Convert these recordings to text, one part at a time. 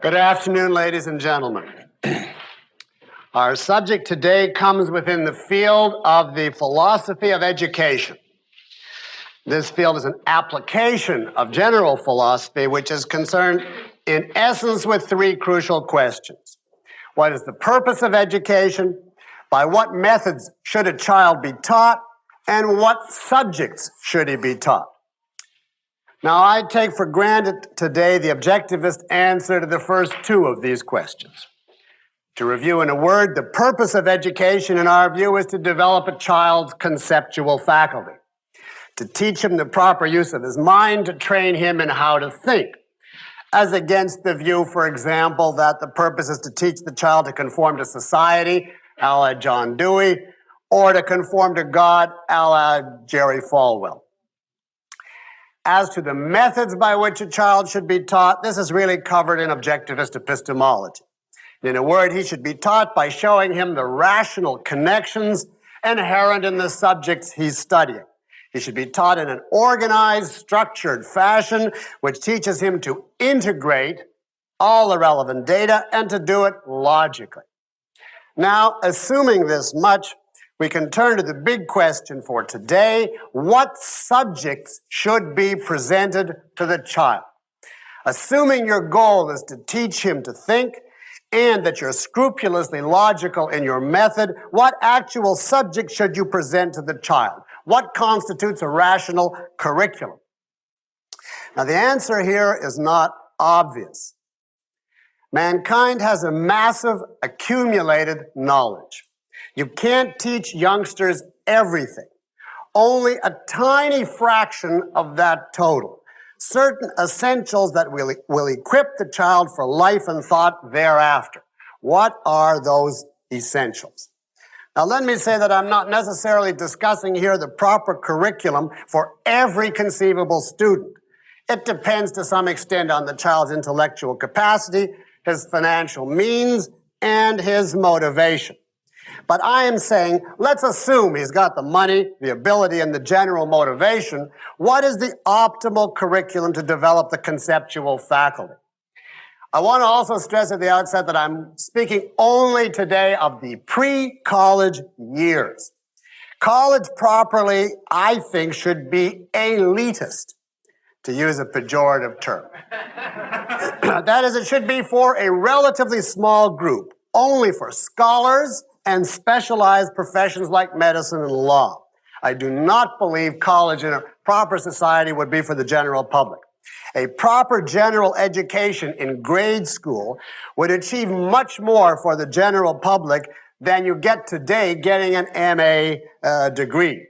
Good afternoon, ladies and gentlemen. Our subject today comes within the field of the philosophy of education. This field is an application of general philosophy, which is concerned in essence with three crucial questions. What is the purpose of education? By what methods should a child be taught? And what subjects should he be taught? Now, I take for granted today the objectivist answer to the first two of these questions. To review in a word, the purpose of education, in our view, is to develop a child's conceptual faculty, to teach him the proper use of his mind, to train him in how to think, as against the view, for example, that the purpose is to teach the child to conform to society, a la John Dewey, or to conform to God, a la Jerry Falwell. As to the methods by which a child should be taught, this is really covered in objectivist epistemology. In a word, he should be taught by showing him the rational connections inherent in the subjects he's studying. He should be taught in an organized, structured fashion, which teaches him to integrate all the relevant data and to do it logically. Now, assuming this much, we can turn to the big question for today: what subjects should be presented to the child? Assuming your goal is to teach him to think and that you're scrupulously logical in your method, what actual subject should you present to the child? What constitutes a rational curriculum? Now, the answer here is not obvious. Mankind has a massive accumulated knowledge. You can't teach youngsters everything. Only a tiny fraction of that total. Certain essentials that will equip the child for life and thought thereafter. What are those essentials? Now, let me say that I'm not necessarily discussing here the proper curriculum for every conceivable student. It depends to some extent on the child's intellectual capacity, his financial means, and his motivation. But I am saying, let's assume he's got the money, the ability, and the general motivation. What is the optimal curriculum to develop the conceptual faculty? I want to also stress at the outset that I'm speaking only today of the pre-college years. College properly, I think, should be elitist, to use a pejorative term. That is, it should be for a relatively small group, only for scholars and specialized professions like medicine and law. I do not believe college in a proper society would be for the general public. A proper general education in grade school would achieve much more for the general public than you get today getting an MA degree.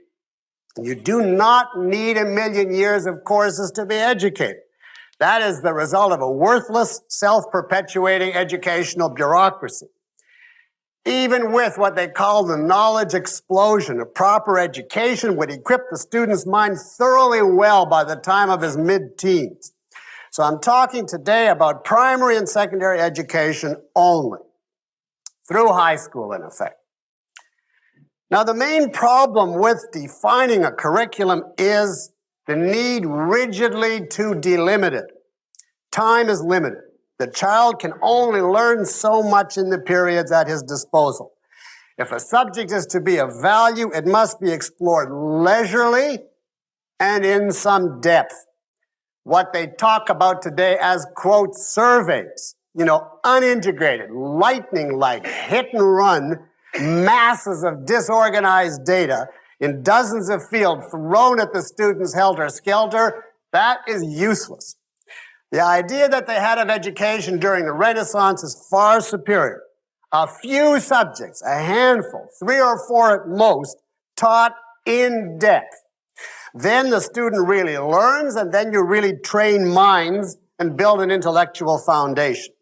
You do not need a million years of courses to be educated. That is the result of a worthless, self-perpetuating educational bureaucracy. Even with what they call the knowledge explosion, a proper education would equip the student's mind thoroughly well by the time of his mid-teens. So I'm talking today about primary and secondary education only, through high school in effect. Now, the main problem with defining a curriculum is the need rigidly to delimit it. Time is limited. The child can only learn so much in the periods at his disposal. If a subject is to be of value, it must be explored leisurely and in some depth. What they talk about today as, quote, surveys, unintegrated, lightning-like, hit-and-run, masses of disorganized data in dozens of fields thrown at the students helter-skelter, that is useless. The idea that they had of education during the Renaissance is far superior. A few subjects, a handful, 3 or 4 at most, taught in depth. Then the student really learns, and then you really train minds and build an intellectual foundation.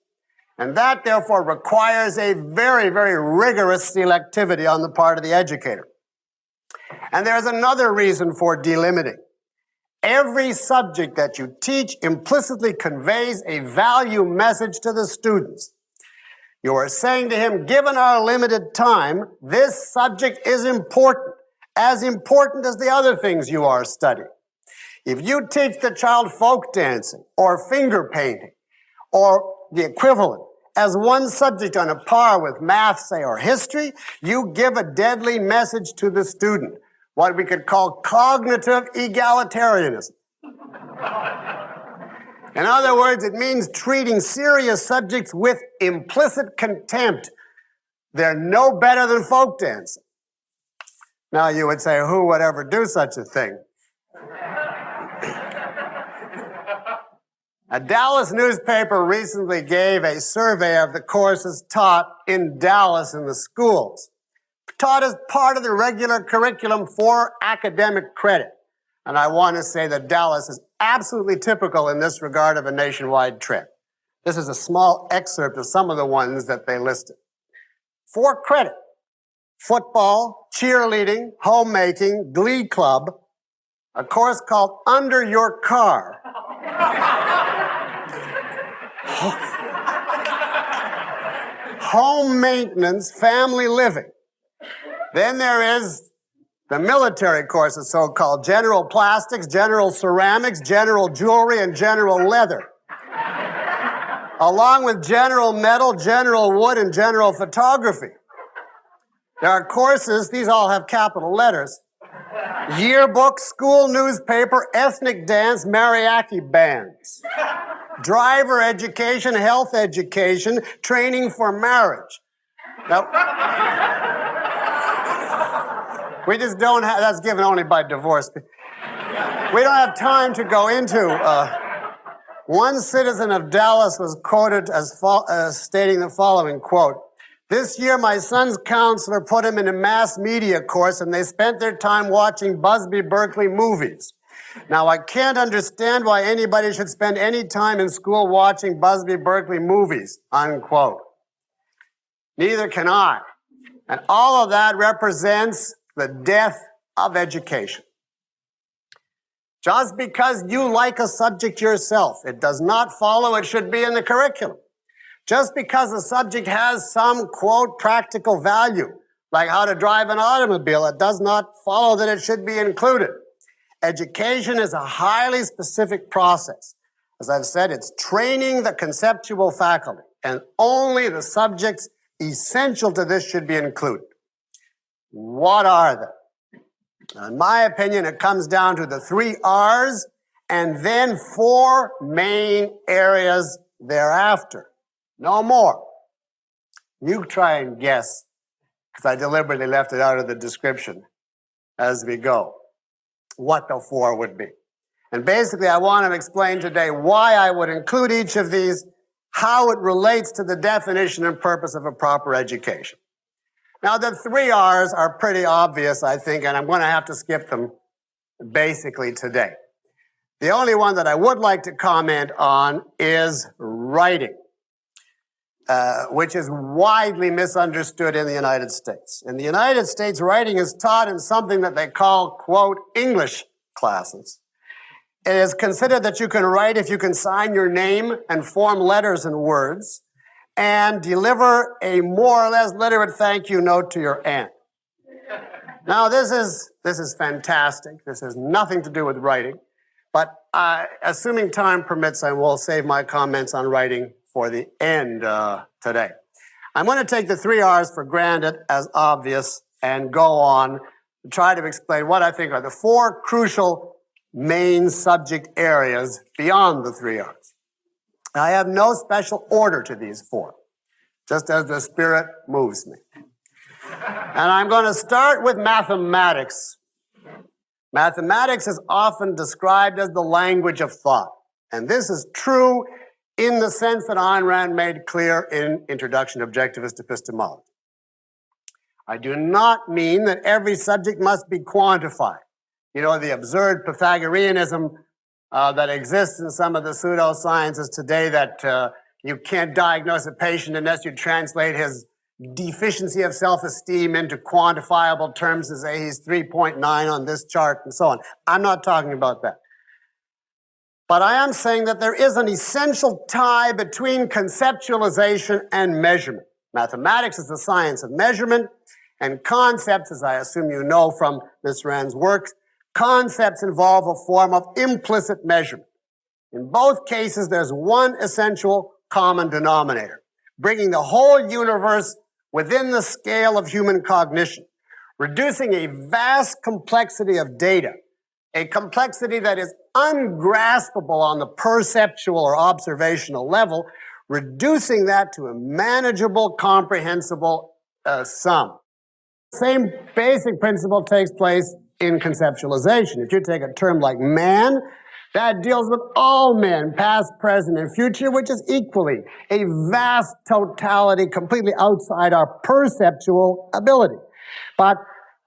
And that, therefore, requires a very, very rigorous selectivity on the part of the educator. And there's another reason for delimiting. Every subject that you teach implicitly conveys a value message to the students. You are saying to him, given our limited time, this subject is important as the other things you are studying. If you teach the child folk dancing or finger painting or the equivalent. As one subject on a par with math, say, or history, you give a deadly message to the student, what we could call cognitive egalitarianism. In other words, it means treating serious subjects with implicit contempt. They're no better than folk dancing. Now you would say, who would ever do such a thing? A Dallas newspaper recently gave a survey of the courses taught in Dallas in the schools, taught as part of the regular curriculum for academic credit. And I want to say that Dallas is absolutely typical in this regard of a nationwide trend. This is a small excerpt of some of the ones that they listed. For credit: football, cheerleading, homemaking, glee club, a course called Under Your Car, home maintenance, family living. Then there is the military courses, so-called general plastics, general ceramics, general jewelry, and general leather, along with general metal, general wood, and general photography. There are courses, these all have capital letters: yearbook, school newspaper, ethnic dance, mariachi bands, driver education, health education, training for marriage. Now, we just don't have, that's given only by divorce. We don't have time to go into. One citizen of Dallas was quoted as stating the following, quote, "This year my son's counselor put him in a mass media course and they spent their time watching Busby Berkeley movies. Now I can't understand why anybody should spend any time in school watching Busby Berkeley movies," unquote. Neither can I. And all of that represents the death of education. Just because you like a subject yourself, it does not follow it should be in the curriculum. Just because a subject has some, quote, practical value, like how to drive an automobile, it does not follow that it should be included. Education is a highly specific process. As I've said, it's training the conceptual faculty, and only the subjects essential to this should be included. What are they? In my opinion, it comes down to the 3 R's and then 4 main areas thereafter. No more. You try and guess, because I deliberately left it out of the description as we go, what the 4 would be. And basically, I want to explain today why I would include each of these, how it relates to the definition and purpose of a proper education. Now, the 3 R's are pretty obvious, I think, and I'm going to have to skip them basically today. The only one that I would like to comment on is writing, which is widely misunderstood in the United States. In the United States, writing is taught in something that they call, quote, English classes. It is considered that you can write if you can sign your name and form letters and words, and deliver a more or less literate thank you note to your aunt. Now, this is fantastic. This has nothing to do with writing, but assuming time permits, I will save my comments on writing for the end today. I'm going to take the 3 R's for granted as obvious and go on to try to explain what I think are the 4 crucial main subject areas beyond the 3 R's. I have no special order to these 4, just as the Spirit moves me. And I'm going to start with mathematics. Mathematics is often described as the language of thought. And this is true in the sense that Ayn Rand made clear in Introduction to Objectivist Epistemology. I do not mean that every subject must be quantified. You know, the absurd Pythagoreanism that exists in some of the pseudosciences today that you can't diagnose a patient unless you translate his deficiency of self-esteem into quantifiable terms and say he's 3.9 on this chart and so on. I'm not talking about that. But I am saying that there is an essential tie between conceptualization and measurement. Mathematics is the science of measurement, and concepts, as I assume you know from Ms. Rand's work, concepts involve a form of implicit measurement. In both cases, there's one essential common denominator, bringing the whole universe within the scale of human cognition, reducing a vast complexity of data, a complexity that is ungraspable on the perceptual or observational level, reducing that to a manageable, comprehensible sum. Same basic principle takes place in conceptualization. If you take a term like man, that deals with all men, past, present, and future, which is equally a vast totality completely outside our perceptual ability. But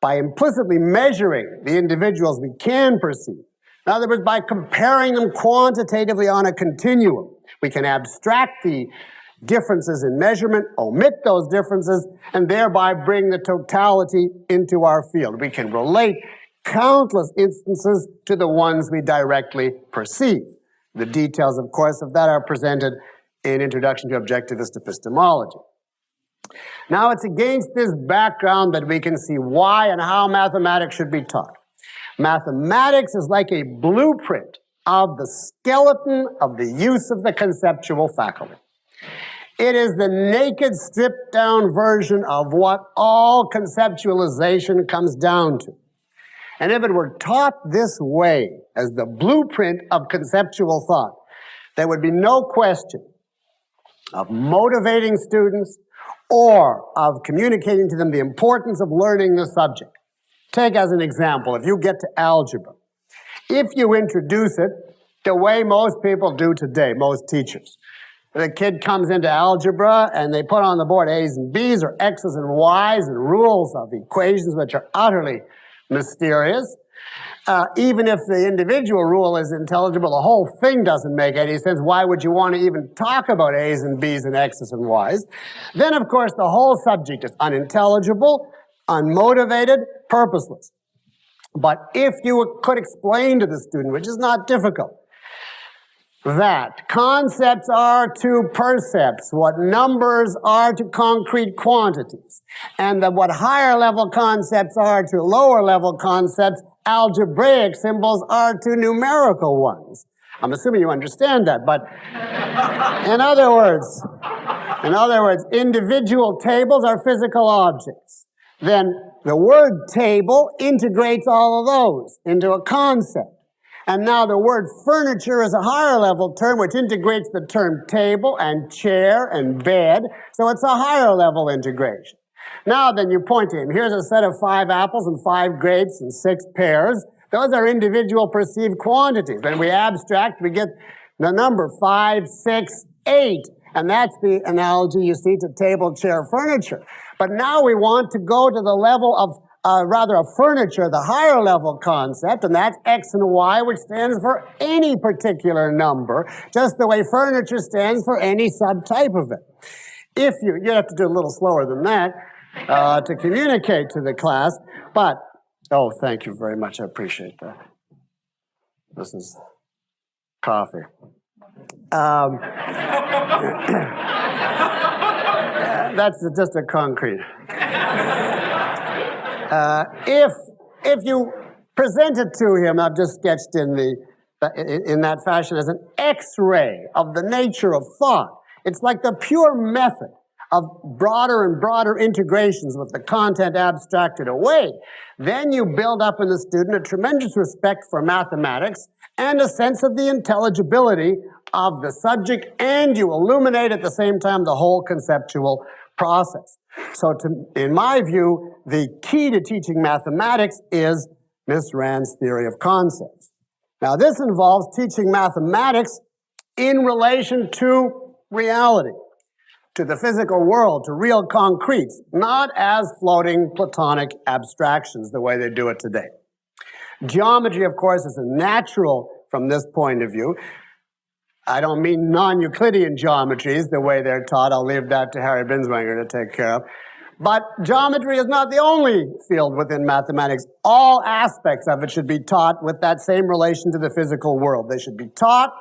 by implicitly measuring the individuals we can perceive, in other words, by comparing them quantitatively on a continuum, we can abstract the differences in measurement, omit those differences, and thereby bring the totality into our field. We can relate countless instances to the ones we directly perceive. The details, of course, of that are presented in Introduction to Objectivist Epistemology. Now, it's against this background that we can see why and how mathematics should be taught. Mathematics is like a blueprint of the skeleton of the use of the conceptual faculty. It is the naked, stripped-down version of what all conceptualization comes down to. And if it were taught this way, as the blueprint of conceptual thought, there would be no question of motivating students or of communicating to them the importance of learning the subject. Take as an example, if you get to algebra, if you introduce it the way most people do today, most teachers, the kid comes into algebra and they put on the board A's and B's or X's and Y's and rules of equations which are utterly mysterious. Even if the individual rule is intelligible, the whole thing doesn't make any sense. Why would you want to even talk about A's and B's and X's and Y's? Then, of course, the whole subject is unintelligible, unmotivated, purposeless. But if you could explain to the student, which is not difficult, that concepts are to percepts what numbers are to concrete quantities, and that what higher level concepts are to lower level concepts, algebraic symbols are to numerical ones. I'm assuming you understand that, but in other words, individual tables are physical objects. Then the word table integrates all of those into a concept. And now the word furniture is a higher level term which integrates the term table and chair and bed, so it's a higher level integration. Now then you point to him, here's a set of 5 apples and 5 grapes and 6 pears. Those are individual perceived quantities. When we abstract, we get the number 5, 6, 8. And that's the analogy you see to table, chair, furniture. But now we want to go to the level of a furniture, the higher level concept, and that's X and Y, which stands for any particular number, just the way furniture stands for any subtype of it. If you'd have to do a little slower than that to communicate to the class, but, oh, thank you very much, I appreciate that. This is coffee. That's just a concrete. If you present it to him, I've just sketched in that fashion as an X-ray of the nature of thought. It's like the pure method of broader and broader integrations with the content abstracted away. Then you build up in the student a tremendous respect for mathematics and a sense of the intelligibility of the subject, and you illuminate at the same time the whole conceptual process. So in my view, the key to teaching mathematics is Miss Rand's theory of concepts. Now this involves teaching mathematics in relation to reality, to the physical world, to real concretes, not as floating Platonic abstractions the way they do it today. Geometry, of course, is a natural from this point of view. I don't mean non-Euclidean geometries the way they're taught. I'll leave that to Harry Binswanger to take care of. But geometry is not the only field within mathematics. All aspects of it should be taught with that same relation to the physical world. They should be taught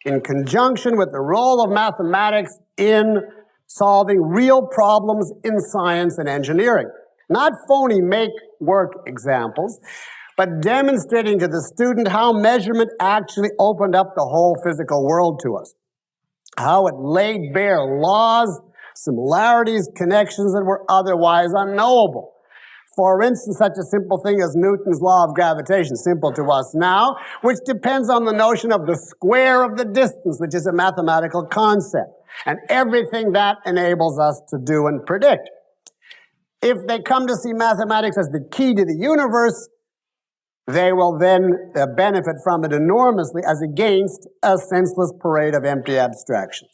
in conjunction with the role of mathematics in solving real problems in science and engineering. Not phony make-work examples, but demonstrating to the student how measurement actually opened up the whole physical world to us. how it laid bare laws, similarities, connections that were otherwise unknowable. For instance, such a simple thing as Newton's law of gravitation, simple to us now, which depends on the notion of the square of the distance, which is a mathematical concept, and everything that enables us to do and predict. If they come to see mathematics as the key to the universe, they will then benefit from it enormously as against a senseless parade of empty abstractions.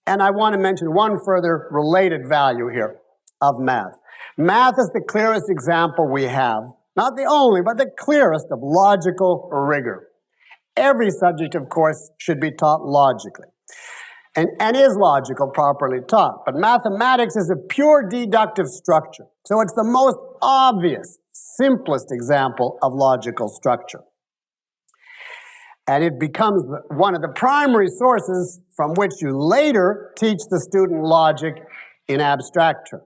And I want to mention one further related value here of math. Math is the clearest example we have, not the only, but the clearest of logical rigor. Every subject, of course, should be taught logically, and is logical properly taught. But mathematics is a pure deductive structure, so it's the most obvious, simplest example of logical structure. And it becomes one of the primary sources from which you later teach the student logic in abstract terms.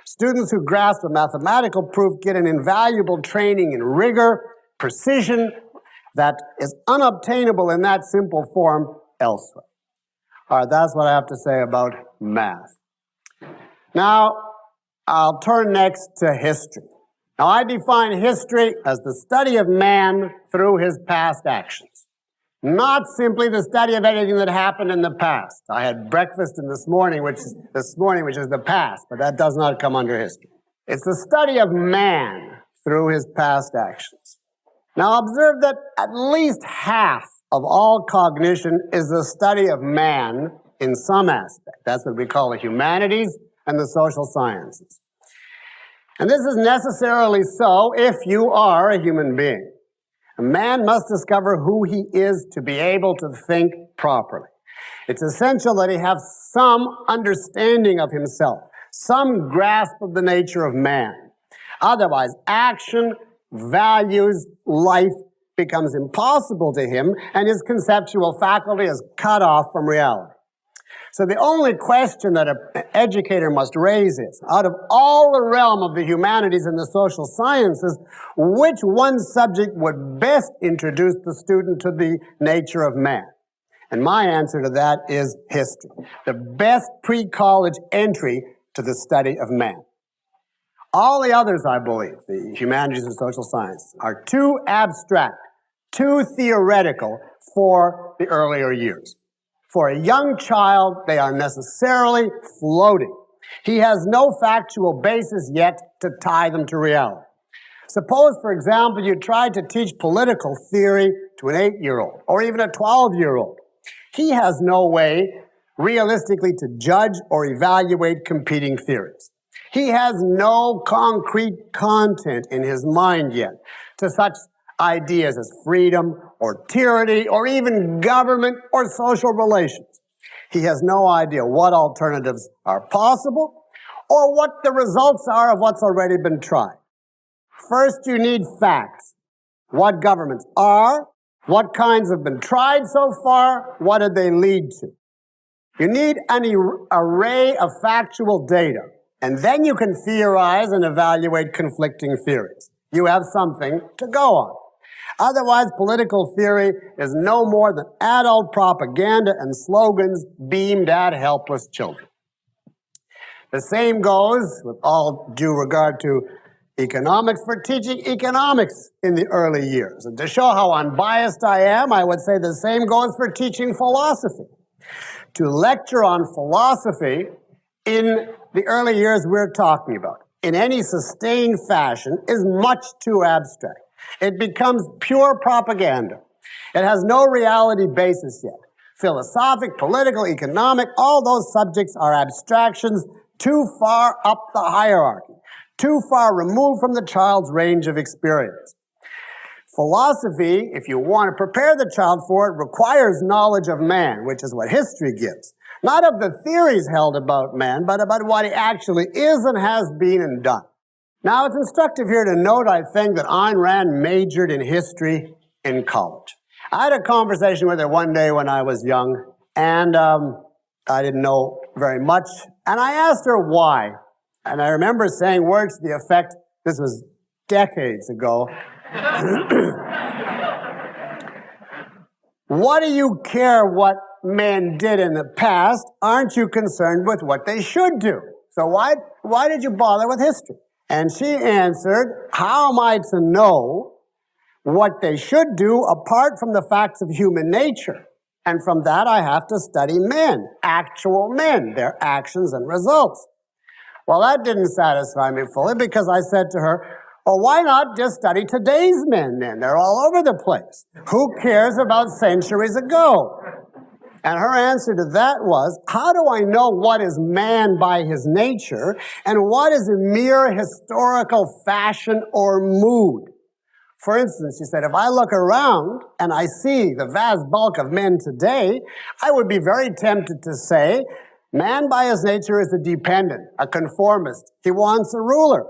Students who grasp a mathematical proof get an invaluable training in rigor, precision, that is unobtainable in that simple form elsewhere. All right, that's what I have to say about math. Now, I'll turn next to history. Now, I define history as the study of man through his past actions, not simply the study of anything that happened in the past. I had breakfast this morning, which is the past, but that does not come under history. It's the study of man through his past actions. Now, observe that at least half of all cognition is the study of man in some aspect. That's what we call the humanities and the social sciences. And this is necessarily so if you are a human being. A man must discover who he is to be able to think properly. It's essential that he have some understanding of himself, some grasp of the nature of man. Otherwise, action, values, life becomes impossible to him, and his conceptual faculty is cut off from reality. So the only question that an educator must raise is, out of all the realm of the humanities and the social sciences, which one subject would best introduce the student to the nature of man? And my answer to that is history, the best pre-college entry to the study of man. All the others, I believe, the humanities and social sciences, are too abstract, too theoretical for the earlier years. For a young child, they are necessarily floating. He has no factual basis yet to tie them to reality. Suppose, for example, you tried to teach political theory to an 8-year-old or even a 12-year-old. He has no way realistically to judge or evaluate competing theories. He has no concrete content in his mind yet to such ideas as freedom or tyranny or even government or social relations. He has no idea what alternatives are possible or what the results are of what's already been tried. First, you need facts. What governments are, what kinds have been tried so far, what did they lead to? You need an array of factual data, and then you can theorize and evaluate conflicting theories. You have something to go on. Otherwise, political theory is no more than adult propaganda and slogans beamed at helpless children. The same goes, with all due regard to economics, for teaching economics in the early years. And to show how unbiased I am, I would say the same goes for teaching philosophy. To lecture on philosophy in the early years we're talking about, in any sustained fashion, is much too abstract. It becomes pure propaganda. It has no reality basis yet. Philosophic, political, economic, all those subjects are abstractions too far up the hierarchy, too far removed from the child's range of experience. Philosophy, if you want to prepare the child for it, requires knowledge of man, which is what history gives. Not of the theories held about man, but about what he actually is and has been and done. Now, it's instructive here to note, I think, that Ayn Rand majored in history in college. I had a conversation with her one day when I was young, and I didn't know very much, and I asked her why. And I remember saying words to the effect, this was decades ago, what do you care what men did in the past, aren't you concerned with what they should do? So why did you bother with history? And she answered, how am I to know what they should do apart from the facts of human nature? And from that, I have to study men, actual men, their actions and results. Well, that didn't satisfy me fully because I said to her, well, why not just study today's men then? They're all over the place. Who cares about centuries ago? And her answer to that was, how do I know what is man by his nature and what is a mere historical fashion or mood? For instance, she said, if I look around and I see the vast bulk of men today, I would be very tempted to say, man by his nature is a dependent, a conformist. He wants a ruler.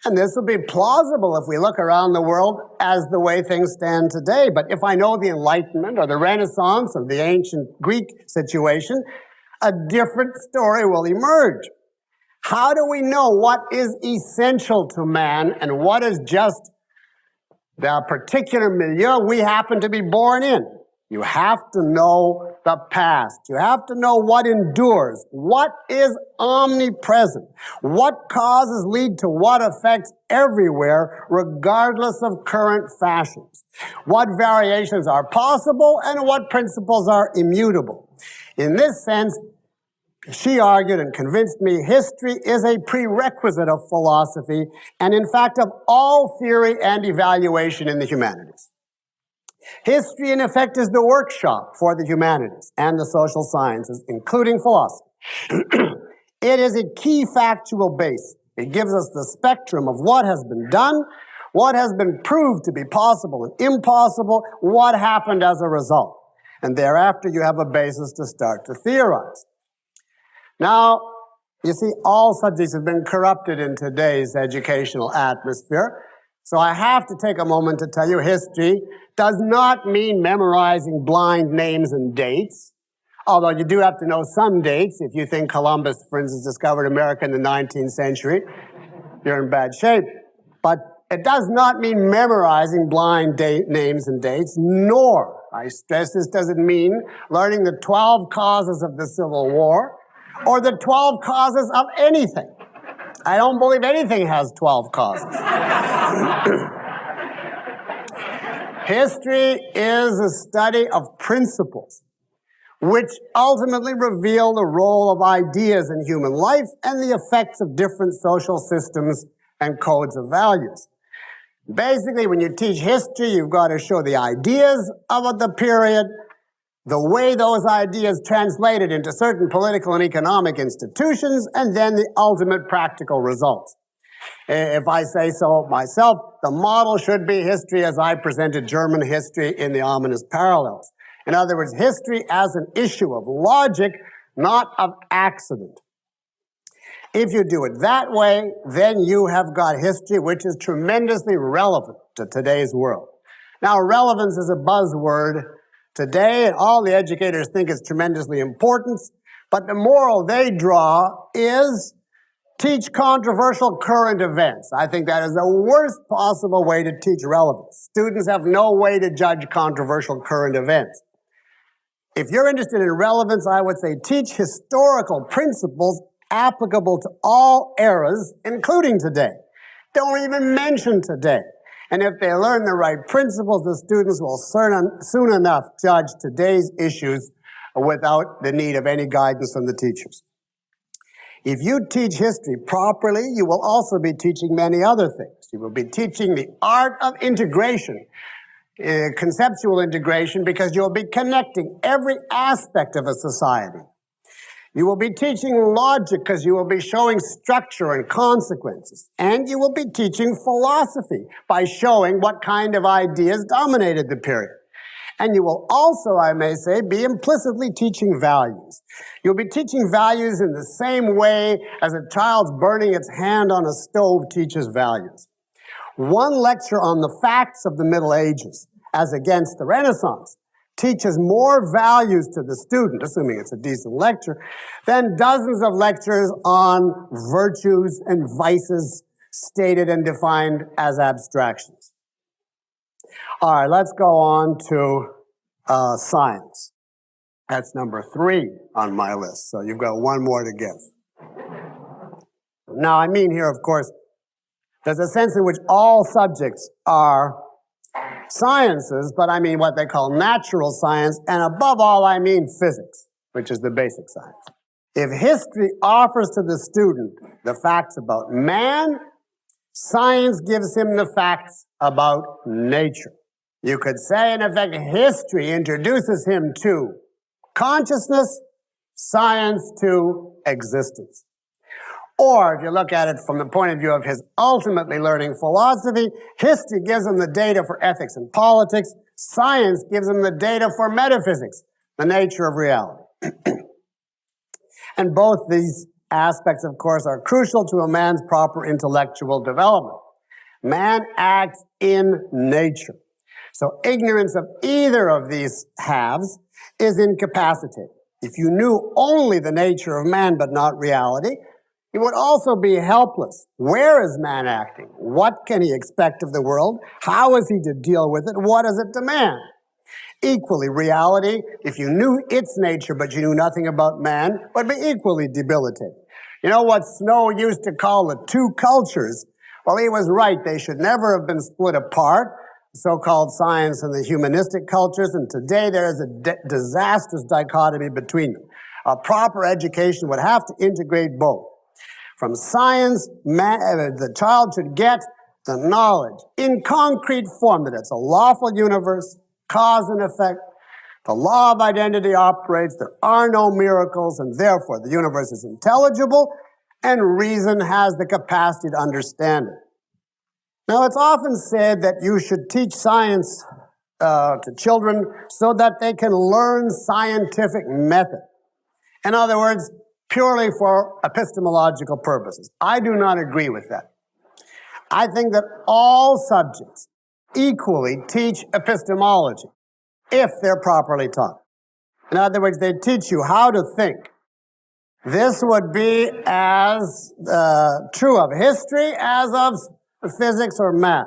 And this would be plausible if we look around the world as the way things stand today. But if I know the Enlightenment or the Renaissance or the ancient Greek situation, a different story will emerge. How do we know what is essential to man and what is just the particular milieu we happen to be born in? You have to know the past. You have to know what endures, what is omnipresent, what causes lead to what effects everywhere, regardless of current fashions, what variations are possible and what principles are immutable. In this sense, she argued and convinced me history is a prerequisite of philosophy and, in fact, of all theory and evaluation in the humanities. History, in effect, is the workshop for the humanities and the social sciences, including philosophy. It is a key factual base. It gives us the spectrum of what has been done, what has been proved to be possible and impossible, what happened as a result. And thereafter, you have a basis to start to theorize. Now, you see, all subjects have been corrupted in today's educational atmosphere. So I have to take a moment to tell you history does not mean memorizing blind names and dates, although you do have to know some dates. If you think Columbus, for instance, discovered America in the 19th century, you're in bad shape. But it does not mean memorizing blind names and dates, nor, I stress this, does it mean learning the 12 causes of the Civil War or the 12 causes of anything. I don't believe anything has 12 causes. History is a study of principles, which ultimately reveal the role of ideas in human life and the effects of different social systems and codes of values. Basically, when you teach history, you've got to show the ideas of the period, the way those ideas translated into certain political and economic institutions, and then the ultimate practical results. If I say so myself, the model should be history as I presented German history in the ominous parallels. In other words, history as an issue of logic, not of accident. If you do it that way, then you have got history which is tremendously relevant to today's world. Now, relevance is a buzzword today, and all the educators think it's tremendously important, but the moral they draw is teach controversial current events. I think that is the worst possible way to teach relevance. Students have no way to judge controversial current events. If you're interested in relevance, I would say teach historical principles applicable to all eras, including today. Don't even mention today. And if they learn the right principles, the students will soon enough judge today's issues without the need of any guidance from the teachers. If you teach history properly, you will also be teaching many other things. You will be teaching the art of integration, conceptual integration, because you'll be connecting every aspect of a society. You will be teaching logic because you will be showing structure and consequences. And you will be teaching philosophy by showing what kind of ideas dominated the period. And you will also, I may say, be implicitly teaching values. You'll be teaching values in the same way as a child's burning its hand on a stove teaches values. One lecture on the facts of the Middle Ages, as against the Renaissance, teaches more values to the student, assuming it's a decent lecture, than dozens of lectures on virtues and vices stated and defined as abstractions. All right, let's go on to science. That's number 3 on my list, so you've got one more to guess. Now, I mean here, of course, there's a sense in which all subjects are sciences, but I mean what they call natural science, and above all, I mean physics, which is the basic science. If history offers to the student the facts about man, science gives him the facts about nature. You could say, in effect, history introduces him to consciousness, science to existence. Or, if you look at it from the point of view of his ultimately learning philosophy, history gives him the data for ethics and politics, science gives him the data for metaphysics, the nature of reality. And both these aspects, of course, are crucial to a man's proper intellectual development. Man acts in nature. So ignorance of either of these halves is incapacitating. If you knew only the nature of man but not reality, you would also be helpless. Where is man acting? What can he expect of the world? How is he to deal with it? What does it demand? Equally, reality, if you knew its nature but you knew nothing about man, would be equally debilitating. You know what Snow used to call the two cultures? Well, he was right. They should never have been split apart, so-called science and the humanistic cultures, and today there is a disastrous dichotomy between them. A proper education would have to integrate both. From science, the child should get the knowledge in concrete form that it's a lawful universe, cause and effect, the law of identity operates, there are no miracles, and therefore the universe is intelligible, and reason has the capacity to understand it. Now, it's often said that you should teach science to children so that they can learn scientific method. In other words, purely for epistemological purposes. I do not agree with that. I think that all subjects equally teach epistemology if they're properly taught. In other words, they teach you how to think. This would be as true of history as of physics or math.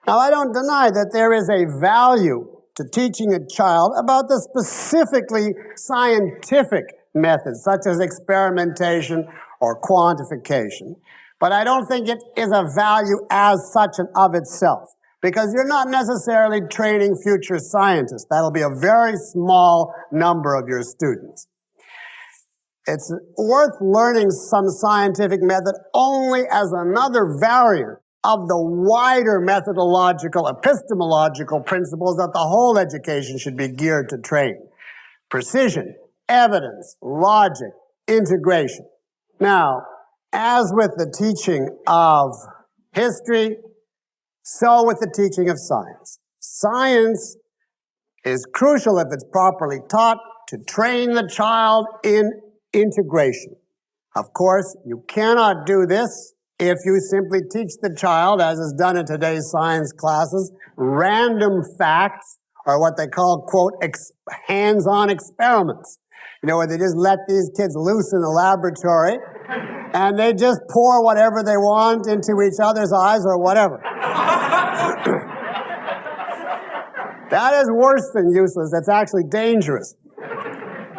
Now, I don't deny that there is a value to teaching a child about the specifically scientific methods, such as experimentation or quantification. But I don't think it is a value as such and of itself, because you're not necessarily training future scientists. That'll be a very small number of your students. It's worth learning some scientific method only as another variant of the wider methodological, epistemological principles that the whole education should be geared to train. Precision, evidence, logic, integration. Now, as with the teaching of history, so with the teaching of science. Science is crucial if it's properly taught to train the child in integration. Of course, you cannot do this if you simply teach the child, as is done in today's science classes, random facts, or what they call, quote, hands-on experiments. You know, where they just let these kids loose in the laboratory, and they just pour whatever they want into each other's eyes or whatever. That is worse than useless. That's actually dangerous.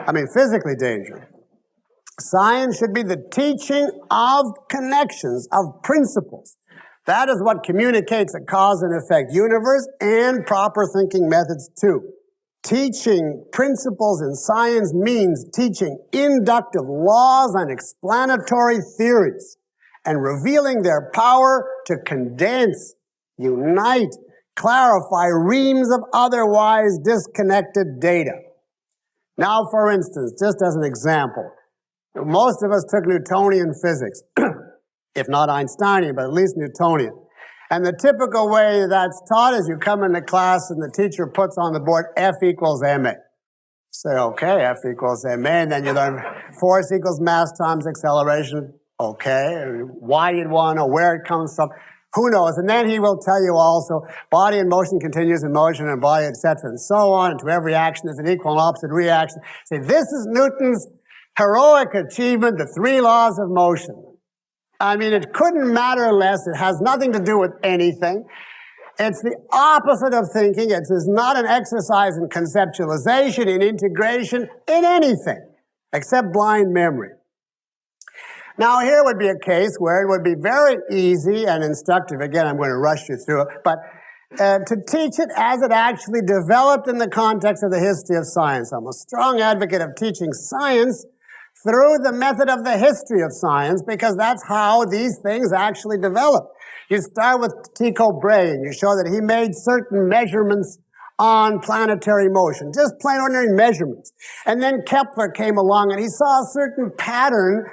I mean, physically dangerous. Science should be the teaching of connections, of principles. That is what communicates a cause and effect universe and proper thinking methods too. Teaching principles in science means teaching inductive laws and explanatory theories and revealing their power to condense, unite, clarify reams of otherwise disconnected data. Now, for instance, just as an example, most of us took Newtonian physics, if not Einsteinian, but at least Newtonian. And the typical way that's taught is you come into class and the teacher puts on the board F equals ma. Say, okay, F equals ma, and then you learn force equals mass times acceleration. Okay, why you'd want to know where it comes from, who knows? And then he will tell you also body in motion continues in motion and body, etc., and so on. And to every action there's an equal and opposite reaction. Say, this is Newton's heroic achievement, the 3 laws of motion. I mean, it couldn't matter less. It has nothing to do with anything. It's the opposite of thinking. It's not an exercise in conceptualization, in integration, in anything, except blind memory. Now, here would be a case where it would be very easy and instructive. Again, I'm going to rush you through it, but to teach it as it actually developed in the context of the history of science. I'm a strong advocate of teaching science through the method of the history of science, because that's how these things actually develop. You start with Tycho Brahe, and you show that he made certain measurements on planetary motion, just plain ordinary measurements. And then Kepler came along, and he saw a certain pattern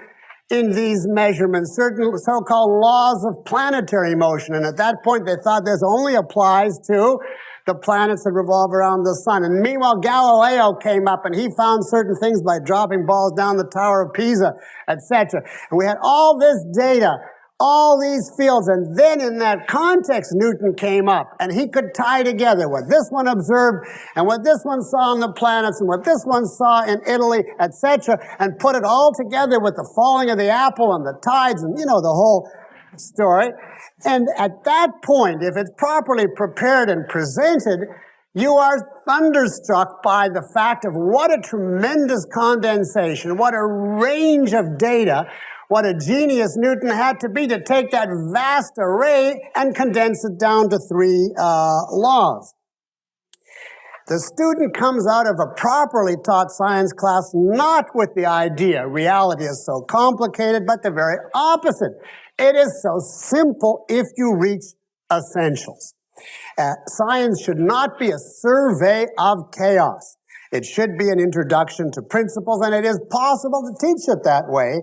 in these measurements, certain so-called laws of planetary motion. And at that point, they thought this only applies to the planets that revolve around the sun. And meanwhile, Galileo came up and he found certain things by dropping balls down the Tower of Pisa, etc. And we had all this data, all these fields, and then in that context, Newton came up, and he could tie together what this one observed, and what this one saw on the planets, and what this one saw in Italy, etc., and put it all together with the falling of the apple and the tides, and the whole story. And at that point, if it's properly prepared and presented, you are thunderstruck by the fact of what a tremendous condensation, what a range of data, what a genius Newton had to be to take that vast array and condense it down to 3 laws. The student comes out of a properly taught science class not with the idea reality is so complicated, but the very opposite. It is so simple if you reach essentials. Science should not be a survey of chaos. It should be an introduction to principles, and it is possible to teach it that way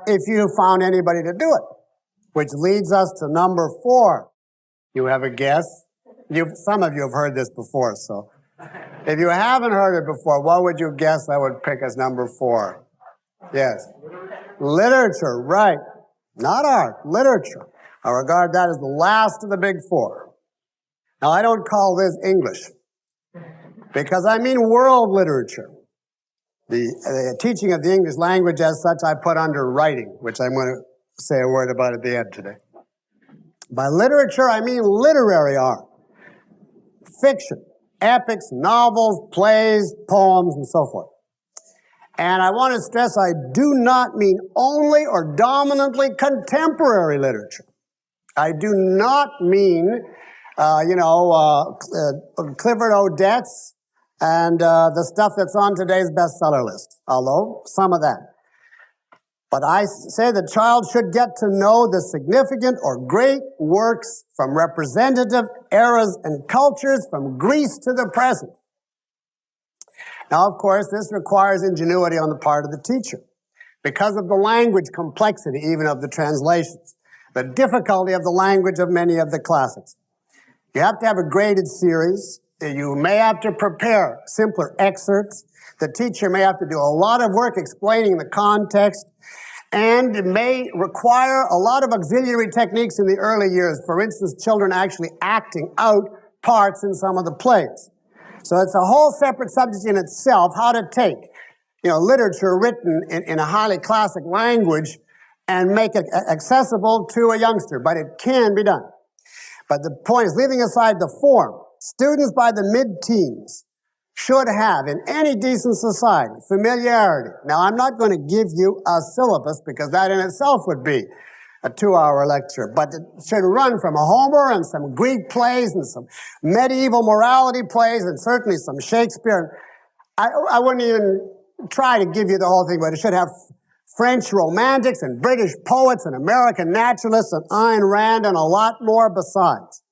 if you found anybody to do it. Which leads us to number 4. You have a guess? Some of you have heard this before, so if you haven't heard it before, what would you guess I would pick as number 4? Yes. Literature, right. Not art, literature. I regard that as the last of the big 4. Now, I don't call this English, because I mean world literature. The teaching of the English language as such I put under writing, which I'm going to say a word about at the end today. By literature, I mean literary art. Fiction, epics, novels, plays, poems, and so forth. And I want to stress I do not mean only or dominantly contemporary literature. I do not mean, Clifford Odets and the stuff that's on today's bestseller list, although some of that. But I say the child should get to know the significant or great works from representative eras and cultures from Greece to the present. Now, of course, this requires ingenuity on the part of the teacher because of the language complexity, even of the translations, the difficulty of the language of many of the classics. You have to have a graded series. You may have to prepare simpler excerpts. The teacher may have to do a lot of work explaining the context, and it may require a lot of auxiliary techniques in the early years. For instance, children actually acting out parts in some of the plays. So it's a whole separate subject in itself, how to take, literature written in a highly classic language and make it accessible to a youngster. But it can be done. But the point is, leaving aside the form, students by the mid-teens should have, in any decent society, familiarity. Now, I'm not going to give you a syllabus because that in itself would be a 2-hour lecture, but it should run from Homer and some Greek plays and some medieval morality plays and certainly some Shakespeare. I wouldn't even try to give you the whole thing, but it should have French romantics and British poets and American naturalists and Ayn Rand and a lot more besides.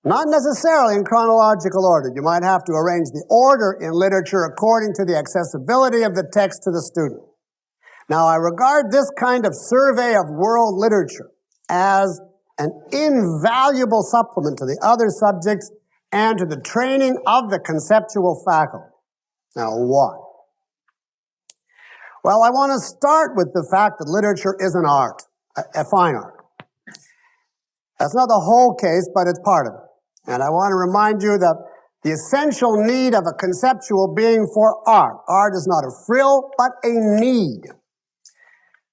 Not necessarily in chronological order. You might have to arrange the order in literature according to the accessibility of the text to the student. Now, I regard this kind of survey of world literature as an invaluable supplement to the other subjects and to the training of the conceptual faculty. Now, why? Well, I want to start with the fact that literature is an art, a fine art. That's not the whole case, but it's part of it. And I want to remind you that the essential need of a conceptual being for art. Art is not a frill, but a need.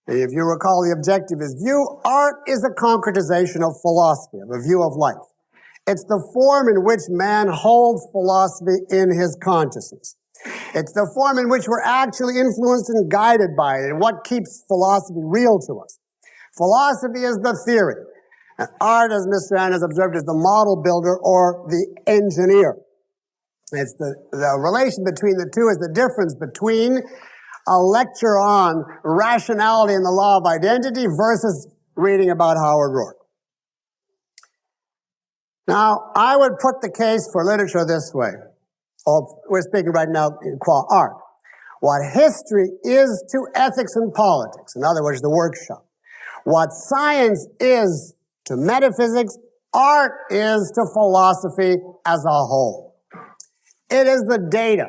If you recall the objectivist view, art is a concretization of philosophy, of a view of life. It's the form in which man holds philosophy in his consciousness. It's the form in which we're actually influenced and guided by it, and what keeps philosophy real to us. Philosophy is the theory. And art, as Mr. Ann has observed, is the model builder or the engineer. It's the relation between the two is the difference between a lecture on rationality and the law of identity versus reading about Howard Rourke. Now, I would put the case for literature this way. We're speaking right now in qua art. What history is to ethics and politics, in other words, the workshop. What science is to metaphysics, art is to philosophy as a whole. It is the data,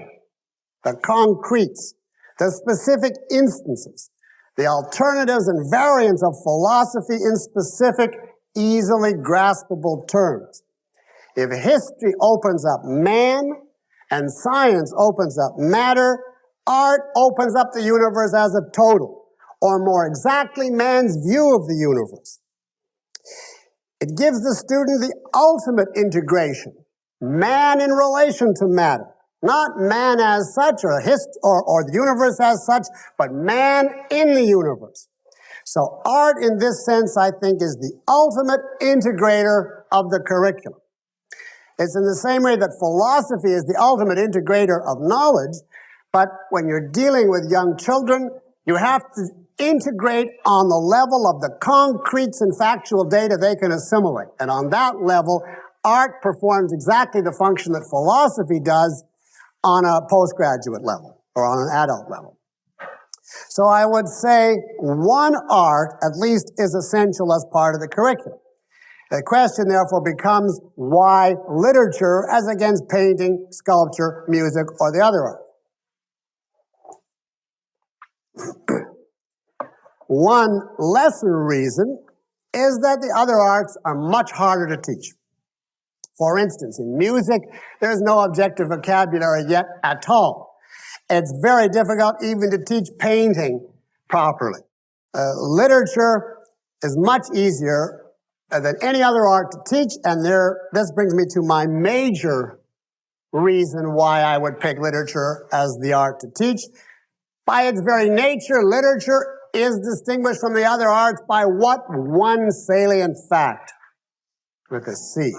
the concretes, the specific instances, the alternatives and variants of philosophy in specific, easily graspable terms. If history opens up man and science opens up matter, art opens up the universe as a total, or more exactly, man's view of the universe. It gives the student the ultimate integration, man in relation to matter. Not man as such, or the universe as such, but man in the universe. So art, in this sense, I think, is the ultimate integrator of the curriculum. It's in the same way that philosophy is the ultimate integrator of knowledge, but when you're dealing with young children, you have to integrate on the level of the concretes and factual data they can assimilate. And on that level, art performs exactly the function that philosophy does on a postgraduate level or on an adult level. So I would say one art, at least, is essential as part of the curriculum. The question, therefore, becomes why literature as against painting, sculpture, music, or the other art? One lesser reason is that the other arts are much harder to teach. For instance, in music, there's no objective vocabulary yet at all. It's very difficult even to teach painting properly. Literature is much easier than any other art to teach, and this brings me to my major reason why I would pick literature as the art to teach. By its very nature, literature is distinguished from the other arts by what one salient fact? With a C.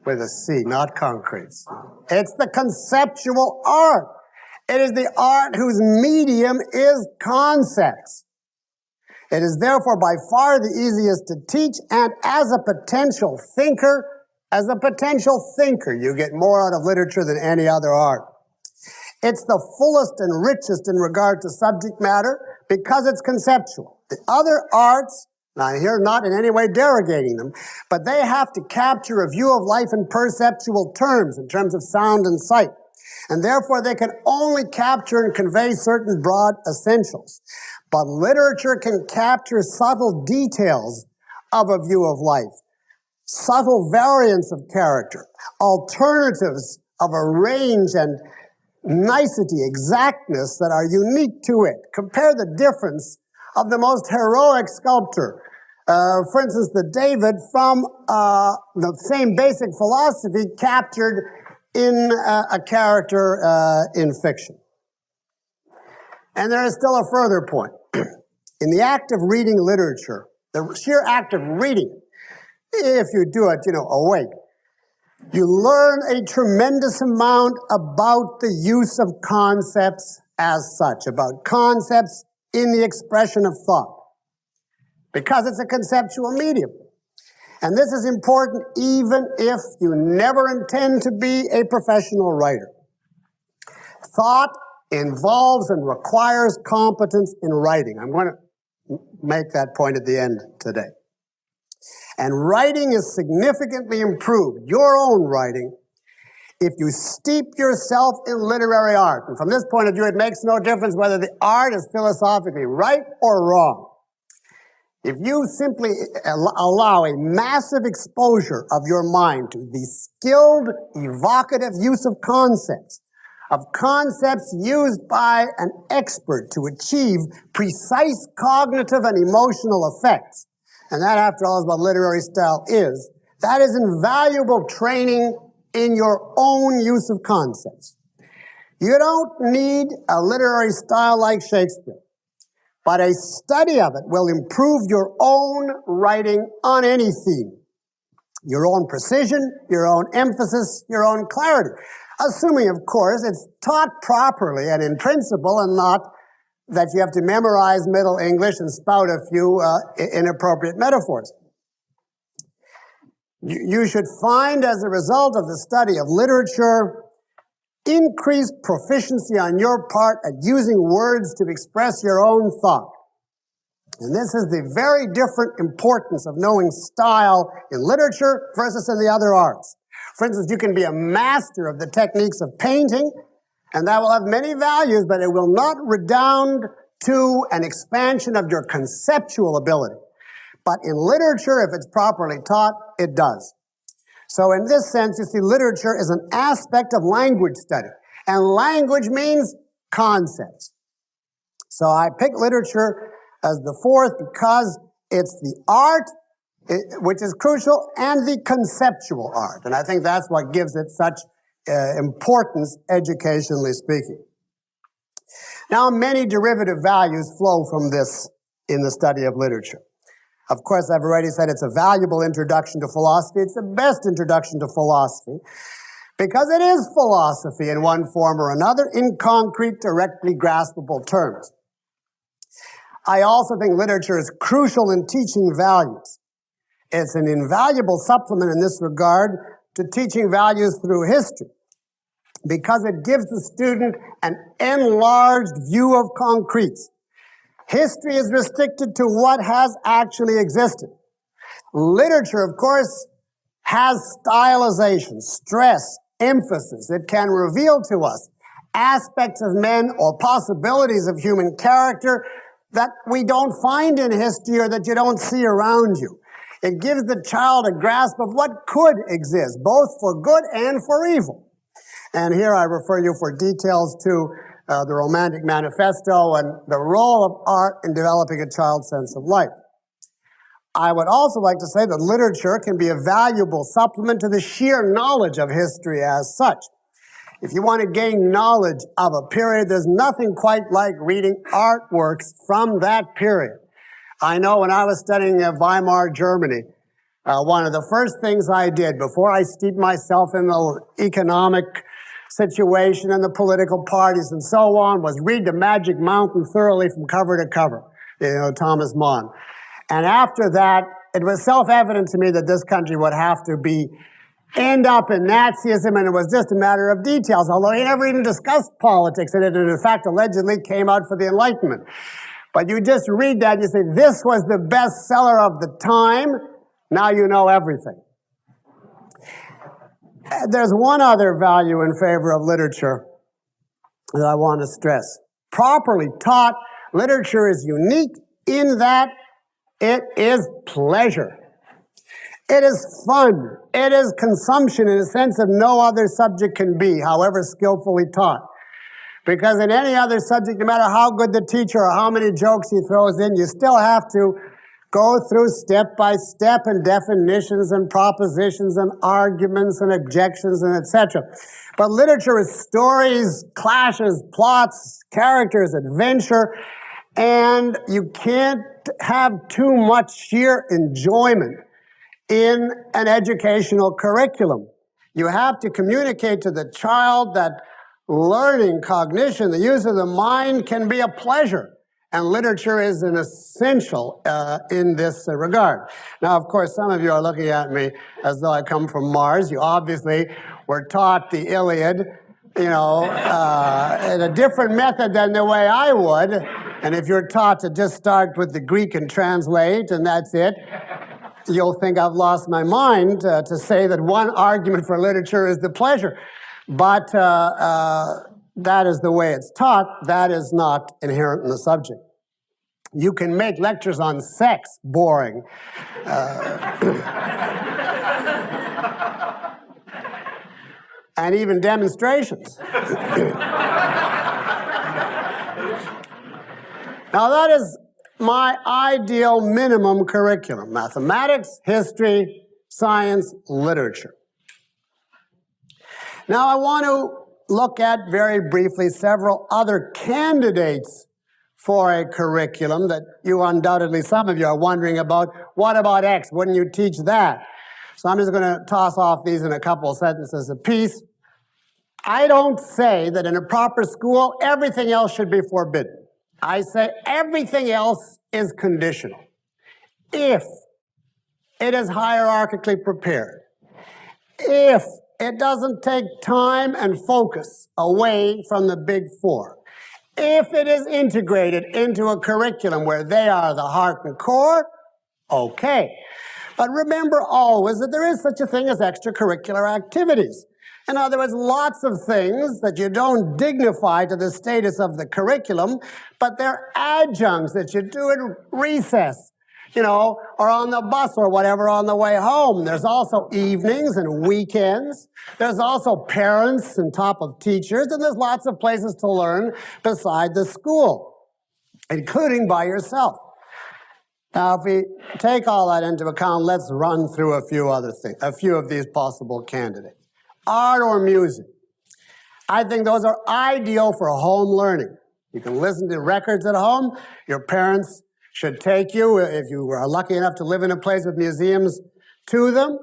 With a C, not concretes. It's the conceptual art. It is the art whose medium is concepts. It is therefore by far the easiest to teach, and as a potential thinker, you get more out of literature than any other art. It's the fullest and richest in regard to subject matter because it's conceptual. The other arts, now here not in any way derogating them, but they have to capture a view of life in perceptual terms, in terms of sound and sight. And therefore they can only capture and convey certain broad essentials. But literature can capture subtle details of a view of life, subtle variants of character, alternatives of a range and nicety, exactness that are unique to it. Compare the difference of the most heroic sculptor, for instance, the David, from the same basic philosophy captured in a character in fiction. And there is still a further point. In the act of reading literature, the sheer act of reading, if you do it, awake, you learn a tremendous amount about the use of concepts as such, about concepts in the expression of thought, because it's a conceptual medium. And this is important even if you never intend to be a professional writer. Thought involves and requires competence in writing. I'm going to make that point at the end today. And writing is significantly improved, your own writing, if you steep yourself in literary art. And from this point of view, it makes no difference whether the art is philosophically right or wrong. If you simply allow a massive exposure of your mind to the skilled, evocative use of concepts used by an expert to achieve precise cognitive and emotional effects, and that, after all, is what literary style is, That is invaluable training in your own use of concepts. You don't need a literary style like Shakespeare, but a study of it will improve your own writing on any theme. Your own precision, your own emphasis, your own clarity. Assuming, of course, it's taught properly and in principle, and not that you have to memorize Middle English and spout a few inappropriate metaphors. You should find, as a result of the study of literature, increased proficiency on your part at using words to express your own thought. And this is the very different importance of knowing style in literature versus in the other arts. For instance, you can be a master of the techniques of painting, and that will have many values, but it will not redound to an expansion of your conceptual ability. But in literature, if it's properly taught, it does. So in this sense, you see, literature is an aspect of language study. And language means concepts. So I picked literature as the fourth because it's the art, which is crucial, and the conceptual art. And I think that's what gives it such importance, educationally speaking. Now, many derivative values flow from this in the study of literature. Of course, I've already said it's a valuable introduction to philosophy. It's the best introduction to philosophy because it is philosophy in one form or another in concrete, directly graspable terms. I also think literature is crucial in teaching values. It's an invaluable supplement in this regard to teaching values through history because it gives the student an enlarged view of concretes. History is restricted to what has actually existed. Literature, of course, has stylization, stress, emphasis. It can reveal to us aspects of men or possibilities of human character that we don't find in history or that you don't see around you. It gives the child a grasp of what could exist, both for good and for evil. And here I refer you for details to the Romantic Manifesto and the role of art in developing a child's sense of life. I would also like to say that literature can be a valuable supplement to the sheer knowledge of history as such. If you want to gain knowledge of a period, there's nothing quite like reading artworks from that period. I know when I was studying Weimar, Germany, one of the first things I did before I steeped myself in the economic situation and the political parties and so on was read The Magic Mountain thoroughly from cover to cover, Thomas Mann. And after that, it was self-evident to me that this country would have to end up in Nazism, and it was just a matter of details, although he never even discussed politics, and it in fact allegedly came out for the Enlightenment. But you just read that, and you say, this was the bestseller of the time, now you know everything. There's one other value in favor of literature that I want to stress. Properly taught, literature is unique in that it is pleasure. It is fun. It is consumption in a sense that no other subject can be, however skillfully taught. Because in any other subject, no matter how good the teacher or how many jokes he throws in, you still have to go through step by step and definitions and propositions and arguments and objections and etc. But literature is stories, clashes, plots, characters, adventure, and you can't have too much sheer enjoyment in an educational curriculum. You have to communicate to the child that learning, cognition, the use of the mind can be a pleasure. And literature is an essential in this regard. Now, of course, some of you are looking at me as though I come from Mars. You obviously were taught the Iliad, in a different method than the way I would. And if you're taught to just start with the Greek and translate, and that's it, you'll think I've lost my mind to say that one argument for literature is the pleasure. But that is the way it's taught. That is not inherent in the subject. You can make lectures on sex boring. And even demonstrations. Now that is my ideal minimum curriculum. Mathematics, history, science literature. Now I want to look at very briefly several other candidates for a curriculum that you undoubtedly, some of you are wondering about. What about X? Wouldn't you teach that? So I'm just going to toss off these in a couple of sentences apiece. I don't say that in a proper school, everything else should be forbidden. I say everything else is conditional. If it is hierarchically prepared, if it doesn't take time and focus away from the big four, if it is integrated into a curriculum where they are the heart and core, okay. But remember always that there is such a thing as extracurricular activities. In other words, lots of things that you don't dignify to the status of the curriculum, but they're adjuncts that you do in recess, or on the bus or whatever on the way home. There's also evenings and weekends. There's also parents on top of teachers, and there's lots of places to learn beside the school, including by yourself. Now, if we take all that into account, let's run through a few of these possible candidates. Art or music. I think those are ideal for home learning. You can listen to records at home. Your parents should take you, if you are lucky enough to live in a place with museums, to them.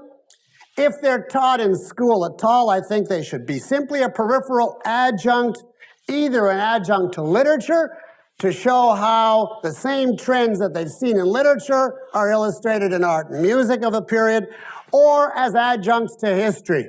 If they're taught in school at all, I think they should be simply a peripheral adjunct, either an adjunct to literature, to show how the same trends that they've seen in literature are illustrated in art and music of a period, or as adjuncts to history,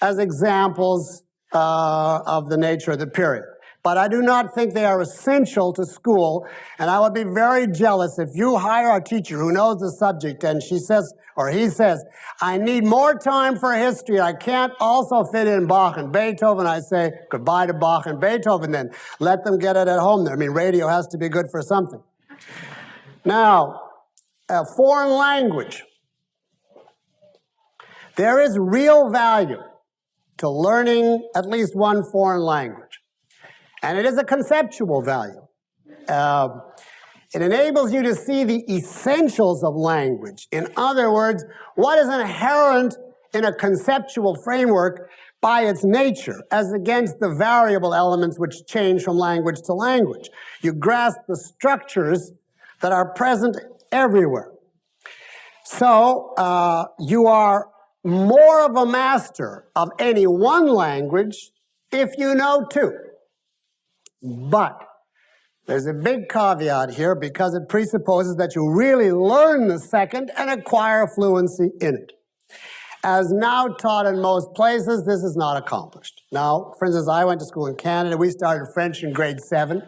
as examples of the nature of the period. But I do not think they are essential to school, and I would be very jealous if you hire a teacher who knows the subject and she says, or he says, I need more time for history, I can't also fit in Bach and Beethoven. I say, goodbye to Bach and Beethoven then. Let them get it at home there. I mean, radio has to be good for something. Now, a foreign language. There is real value to learning at least one foreign language. And it is a conceptual value. It enables you to see the essentials of language. In other words, what is inherent in a conceptual framework by its nature, as against the variable elements which change from language to language. You grasp the structures that are present everywhere. So you are more of a master of any one language if you know two. But there's a big caveat here because it presupposes that you really learn the second and acquire fluency in it. As now taught in most places, this is not accomplished. Now, for instance, I went to school in Canada. We started French in grade 7.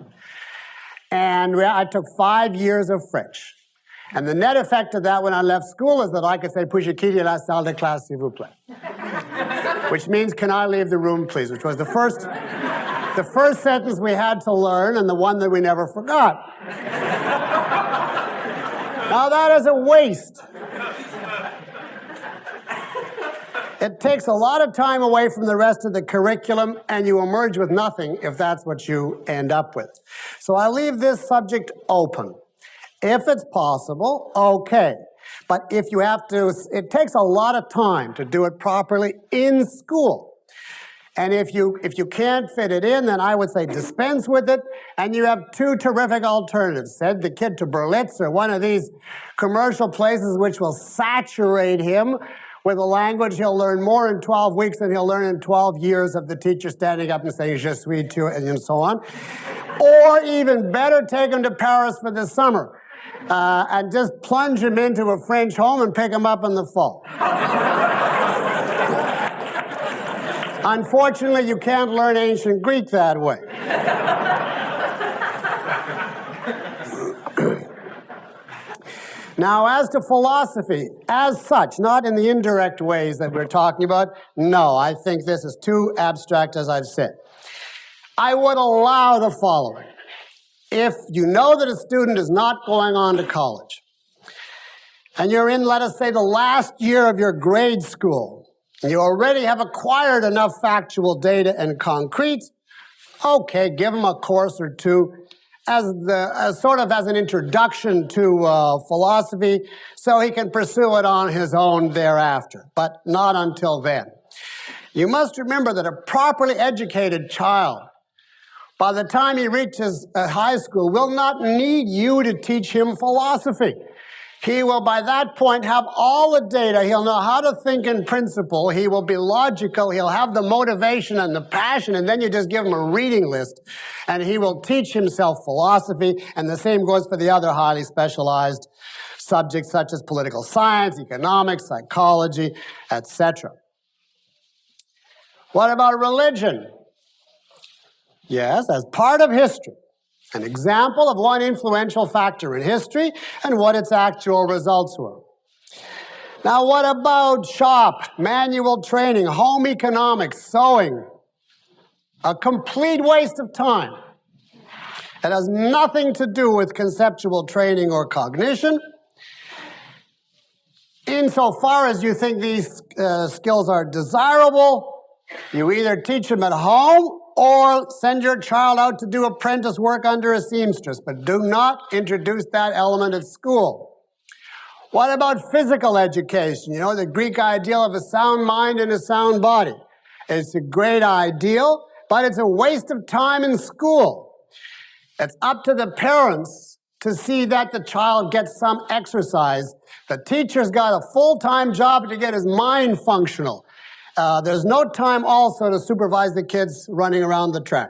And I took 5 years of French. And the net effect of that when I left school is that I could say, "Puis-je quitter la salle de classe, s'il vous plaît?" Which means, "Can I leave the room, please?" Which was the first sentence we had to learn and the one that we never forgot. Now that is a waste. It takes a lot of time away from the rest of the curriculum and you emerge with nothing if that's what you end up with. So I leave this subject open. If it's possible, okay. But if you have to, it takes a lot of time to do it properly in school. And if you can't fit it in, then I would say dispense with it, and you have two terrific alternatives. Send the kid to Berlitz or one of these commercial places which will saturate him with a language he'll learn more in 12 weeks than he'll learn in 12 years of the teacher standing up and saying, "Je suis tu," and so on. Or even better, take him to Paris for the summer and just plunge him into a French home and pick him up in the fall. Unfortunately, you can't learn ancient Greek that way. Now, as to philosophy, as such, not in the indirect ways that we're talking about, no, I think this is too abstract, as I've said. I would allow the following. If you know that a student is not going on to college, and you're in, let us say, the last year of your grade school, and you already have acquired enough factual data and concrete, okay, give them a course or two as sort of as an introduction to philosophy, so he can pursue it on his own thereafter, but not until then. You must remember that a properly educated child, by the time he reaches high school, will not need you to teach him philosophy. He will, by that point, have all the data. He'll know how to think in principle. He will be logical. He'll have the motivation and the passion, and then you just give him a reading list, and he will teach himself philosophy, and the same goes for the other highly specialized subjects such as political science, economics, psychology, etc. What about religion? Yes, as part of history. An example of one influential factor in history and what its actual results were. Now, what about shop, manual training, home economics, sewing? A complete waste of time. It has nothing to do with conceptual training or cognition. Insofar as you think these skills are desirable, you either teach them at home or send your child out to do apprentice work under a seamstress, but do not introduce that element at school. What about physical education? You know, the Greek ideal of a sound mind and a sound body. It's a great ideal, but it's a waste of time in school. It's up to the parents to see that the child gets some exercise. The teacher's got a full-time job to get his mind functional. There's no time also to supervise the kids running around the track.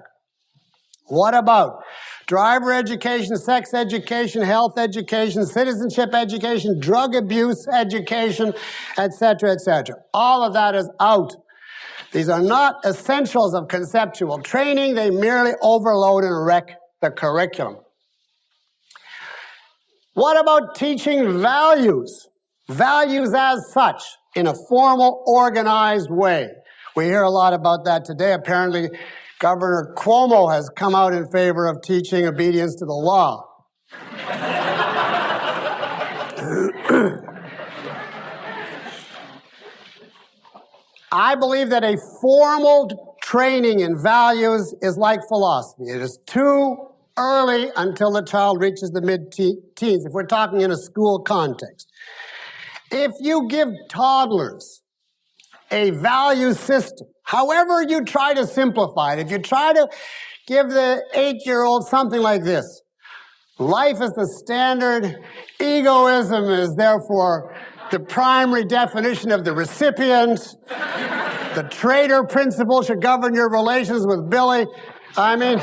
What about driver education, sex education, health education, citizenship education, drug abuse education, etc., etc.? All of that is out. These are not essentials of conceptual training. They merely overload and wreck the curriculum. What about teaching values? Values as such, in a formal, organized way. We hear a lot about that today. Apparently, Governor Cuomo has come out in favor of teaching obedience to the law. I believe that a formal training in values is like philosophy. It is too early until the child reaches the mid-teens, if we're talking in a school context. If you give toddlers a value system, however you try to simplify it, if you try to give the 8-year-old something like this: life is the standard, egoism is therefore the primary definition of the recipient, the traitor principle should govern your relations with Billy. I mean,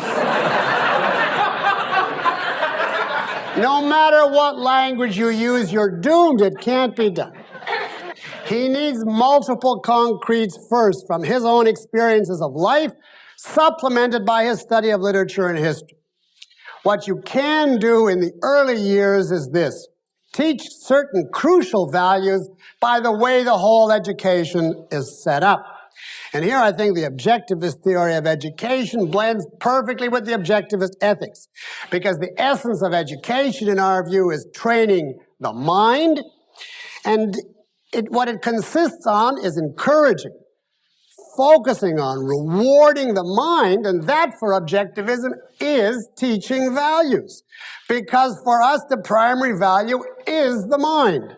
no matter what language you use, you're doomed. It can't be done. He needs multiple concretes first from his own experiences of life, supplemented by his study of literature and history. What you can do in the early years is this: teach certain crucial values by the way the whole education is set up. And here I think the objectivist theory of education blends perfectly with the objectivist ethics, because the essence of education, in our view, is training the mind, and what it consists on is encouraging, focusing on, rewarding the mind, and that for objectivism is teaching values, because for us the primary value is the mind.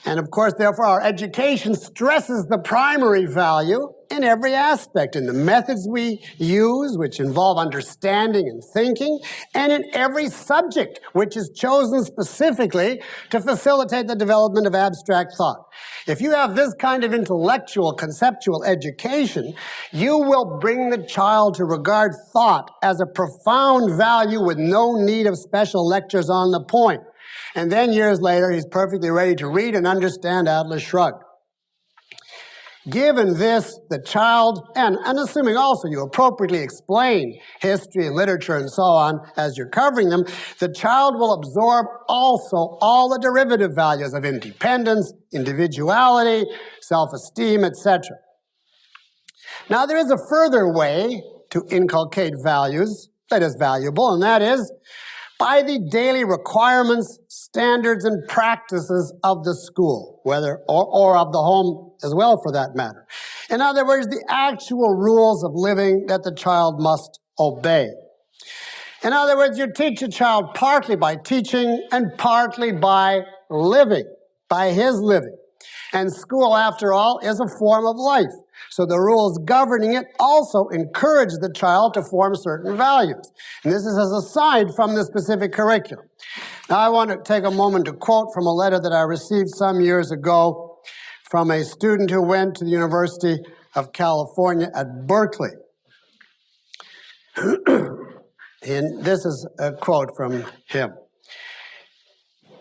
And of course, therefore, our education stresses the primary value in every aspect, in the methods we use, which involve understanding and thinking, and in every subject, which is chosen specifically to facilitate the development of abstract thought. If you have this kind of intellectual, conceptual education, you will bring the child to regard thought as a profound value with no need of special lectures on the point. And then years later, he's perfectly ready to read and understand Atlas Shrugged. Given this, the child, and assuming also you appropriately explain history and literature and so on as you're covering them, the child will absorb also all the derivative values of independence, individuality, self-esteem, etc. Now, there is a further way to inculcate values that is valuable, and that is by the daily requirements, standards, and practices of the school, or of the home as well, for that matter. In other words, the actual rules of living that the child must obey. In other words, you teach a child partly by teaching and partly by living, by his living. And school, after all, is a form of life. So the rules governing it also encourage the child to form certain values. And this is as aside from the specific curriculum. Now, I want to take a moment to quote from a letter that I received some years ago from a student who went to the University of California at Berkeley. And this is a quote from him.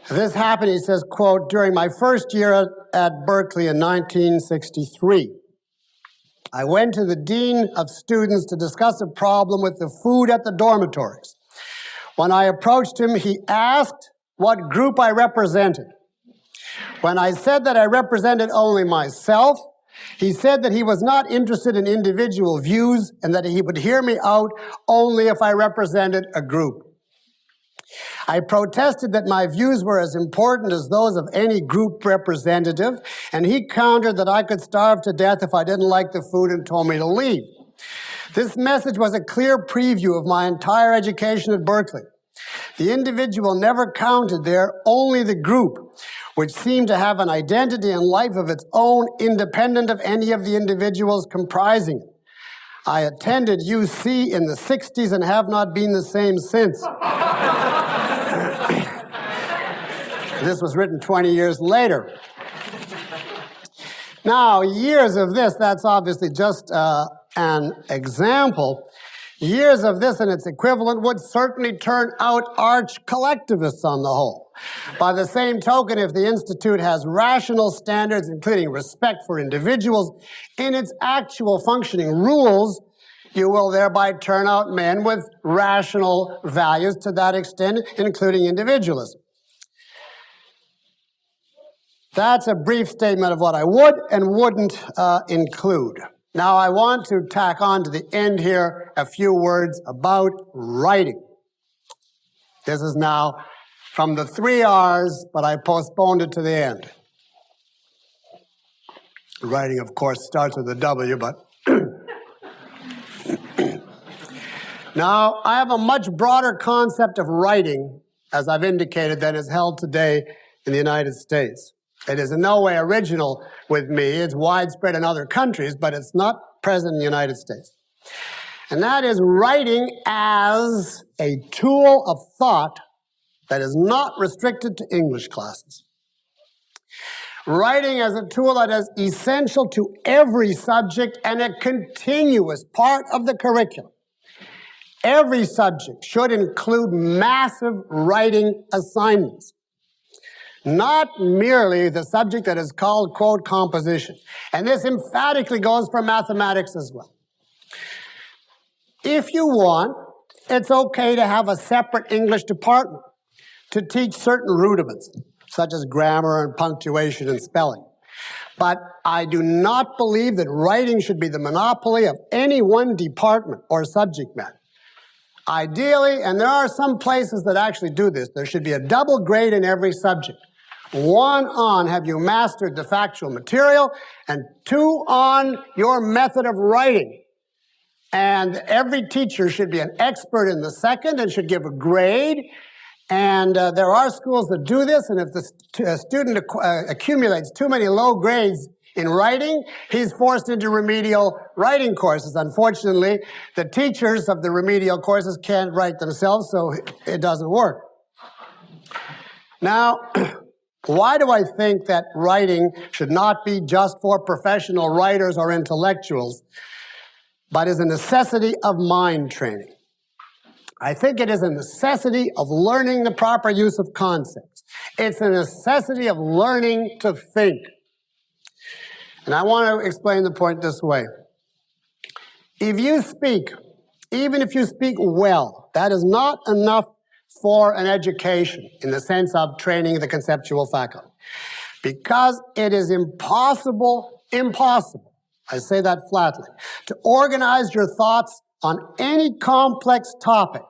This happened, he says, quote, during my first year at Berkeley in 1963. I went to the dean of students to discuss a problem with the food at the dormitories. When I approached him, he asked what group I represented. When I said that I represented only myself, he said that he was not interested in individual views and that he would hear me out only if I represented a group. I protested that my views were as important as those of any group representative, and he countered that I could starve to death if I didn't like the food and told me to leave. This message was a clear preview of my entire education at Berkeley. The individual never counted there, only the group, which seemed to have an identity and life of its own, independent of any of the individuals comprising it. I attended UC in the 60s and have not been the same since. This was written 20 years later. Now, years of this, that's obviously just an example. Years of this and its equivalent would certainly turn out arch collectivists on the whole. By the same token, if the Institute has rational standards, including respect for individuals, in its actual functioning rules, you will thereby turn out men with rational values to that extent, including individualism. That's a brief statement of what I would and wouldn't include. Now, I want to tack on to the end here a few words about writing. This is now from the 3 R's, but I postponed it to the end. Writing, of course, starts with a W, but now, I have a much broader concept of writing, as I've indicated, than is held today in the United States. It is in no way original with me. It's widespread in other countries, but it's not present in the United States. And that is writing as a tool of thought that is not restricted to English classes. Writing as a tool that is essential to every subject and a continuous part of the curriculum. Every subject should include massive writing assignments. Not merely the subject that is called, quote, composition. And this emphatically goes for mathematics as well. If you want, it's okay to have a separate English department to teach certain rudiments, such as grammar and punctuation and spelling. But I do not believe that writing should be the monopoly of any one department or subject matter. Ideally, and there are some places that actually do this, there should be a double grade in every subject. 1 on have you mastered the factual material, and 2 on your method of writing. And every teacher should be an expert in the second and should give a grade. And there are schools that do this, and if the student accumulates too many low grades in writing, he's forced into remedial writing courses. Unfortunately, the teachers of the remedial courses can't write themselves, so it doesn't work. Now, why do I think that writing should not be just for professional writers or intellectuals, but is a necessity of mind training? I think it is a necessity of learning the proper use of concepts. It's a necessity of learning to think. And I want to explain the point this way. If you speak, even if you speak well, that is not enough for an education in the sense of training the conceptual faculty. Because it is impossible, I say that flatly, to organize your thoughts on any complex topic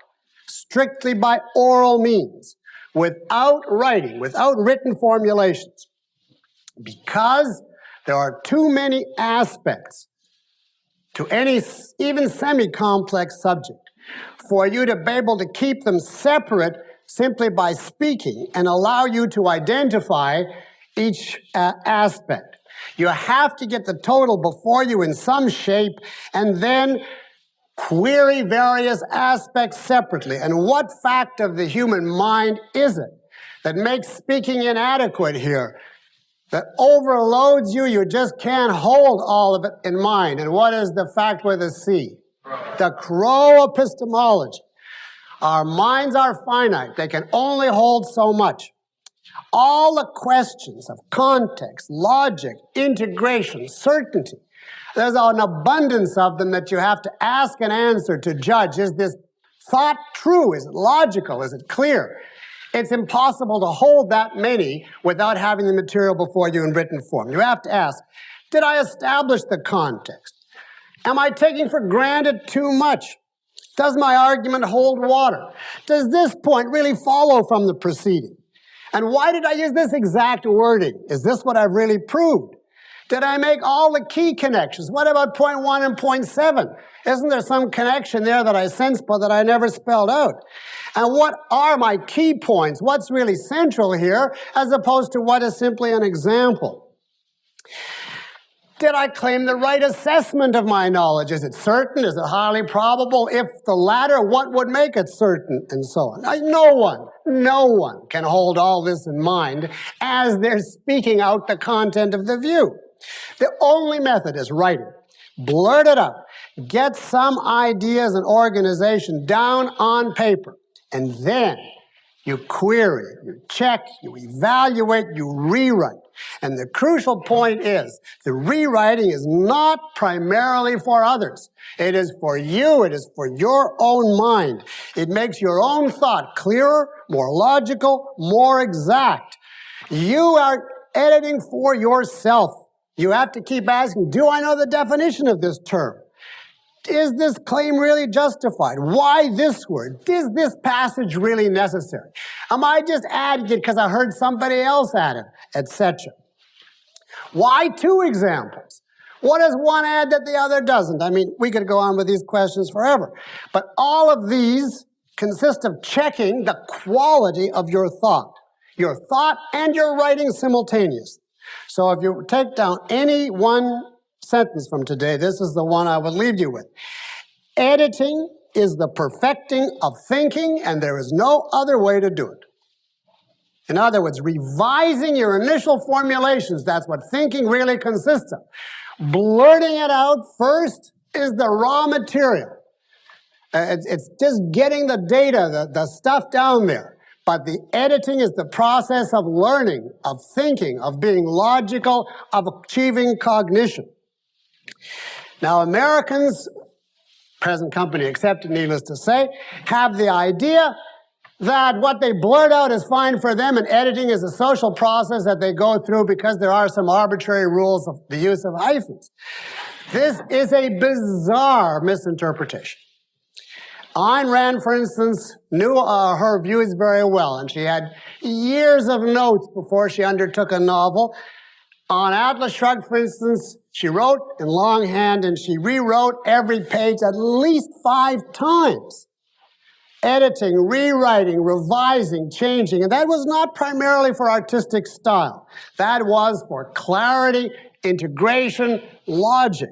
strictly by oral means, without writing, without written formulations. Because there are too many aspects to any even semi-complex subject for you to be able to keep them separate simply by speaking and allow you to identify each aspect. You have to get the total before you in some shape and then query various aspects separately. And what fact of the human mind is it that makes speaking inadequate here, that overloads you? You just can't hold all of it in mind. And what is the fact with a C? The Crow epistemology. Our minds are finite. They can only hold so much. All the questions of context, logic, integration, certainty, there's an abundance of them that you have to ask and answer to judge. Is this thought true? Is it logical? Is it clear? It's impossible to hold that many without having the material before you in written form. You have to ask, did I establish the context? Am I taking for granted too much? Does my argument hold water? Does this point really follow from the preceding? And why did I use this exact wording? Is this what I've really proved? Did I make all the key connections? What about point 1 and point 7? Isn't there some connection there that I sense but that I never spelled out? And what are my key points? What's really central here as opposed to what is simply an example? Did I claim the right assessment of my knowledge? Is it certain? Is it highly probable? If the latter, what would make it certain? And so on. No one can hold all this in mind as they're speaking out the content of the view. The only method is writing. Blurt it out. Get some ideas and organization down on paper. And then you query, you check, you evaluate, you rewrite. And the crucial point is, the rewriting is not primarily for others. It is for you. It is for your own mind. It makes your own thought clearer, more logical, more exact. You are editing for yourself. You have to keep asking, do I know the definition of this term? Is this claim really justified? Why this word? Is this passage really necessary? Am I just adding it because I heard somebody else add it, etc.? Why 2 examples? What does one add that the other doesn't? I mean, we could go on with these questions forever. But all of these consist of checking the quality of your thought and your writing simultaneously. So if you take down any one sentence from today, this is the one I would leave you with. Editing is the perfecting of thinking, and there is no other way to do it. In other words, revising your initial formulations, that's what thinking really consists of. Blurting it out first is the raw material. It's just getting the data, the stuff down there. But the editing is the process of learning, of thinking, of being logical, of achieving cognition. Now, Americans, present company accepted, needless to say, have the idea that what they blurt out is fine for them, and editing is a social process that they go through because there are some arbitrary rules of the use of hyphens. This is a bizarre misinterpretation. Ayn Rand, for instance, knew her views very well, and she had years of notes before she undertook a novel. On Atlas Shrugged, for instance, she wrote in longhand, and she rewrote every page at least 5 times. Editing, rewriting, revising, changing, and that was not primarily for artistic style. That was for clarity, integration, logic.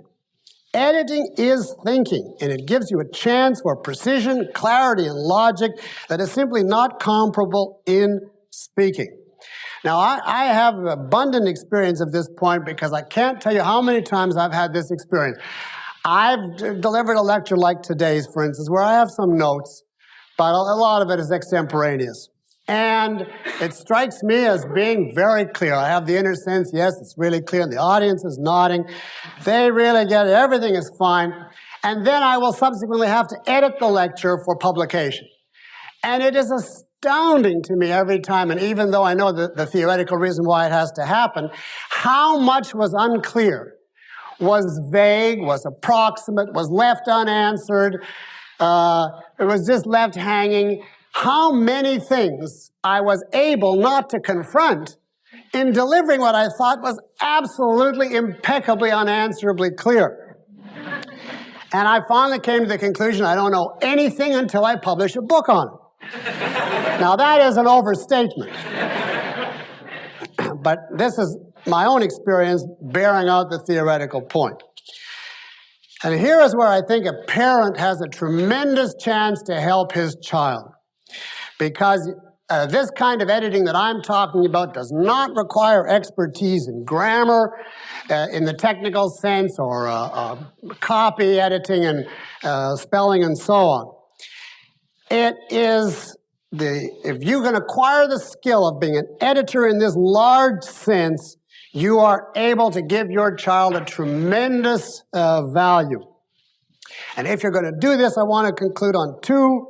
Editing is thinking, and it gives you a chance for precision, clarity, and logic that is simply not comparable in speaking. Now, I have abundant experience of this point because I can't tell you how many times I've had this experience. I've delivered a lecture like today's, for instance, where I have some notes, but a lot of it is extemporaneous. And it strikes me as being very clear. I have the inner sense, yes, it's really clear, and the audience is nodding. They really get it. Everything is fine. And then I will subsequently have to edit the lecture for publication. And it is astounding to me every time, and even though I know the theoretical reason why it has to happen, how much was unclear, was vague, was approximate, was left unanswered, it was just left hanging. How many things I was able not to confront in delivering what I thought was absolutely impeccably unanswerably clear. And I finally came to the conclusion I don't know anything until I publish a book on it. Now that is an overstatement. But this is my own experience bearing out the theoretical point. And here is where I think a parent has a tremendous chance to help his child. Because this kind of editing that I'm talking about does not require expertise in grammar, in the technical sense, or copy editing and spelling and so on. It is if you can acquire the skill of being an editor in this large sense, you are able to give your child a tremendous value. And if you're going to do this, I want to conclude on two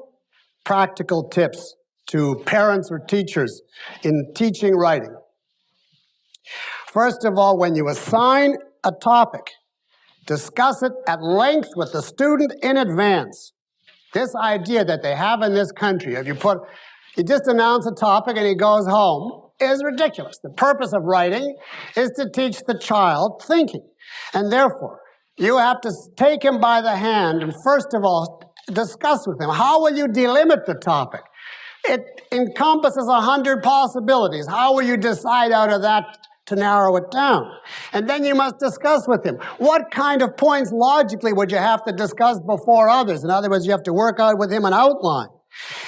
practical tips to parents or teachers in teaching writing. First of all, when you assign a topic, discuss it at length with the student in advance. This idea that they have in this country, if you just announce a topic and he goes home, is ridiculous. The purpose of writing is to teach the child thinking. And therefore, you have to take him by the hand and first of all, discuss with him. How will you delimit the topic? It encompasses 100 possibilities. How will you decide out of that to narrow it down? And then you must discuss with him. What kind of points logically would you have to discuss before others? In other words, you have to work out with him an outline.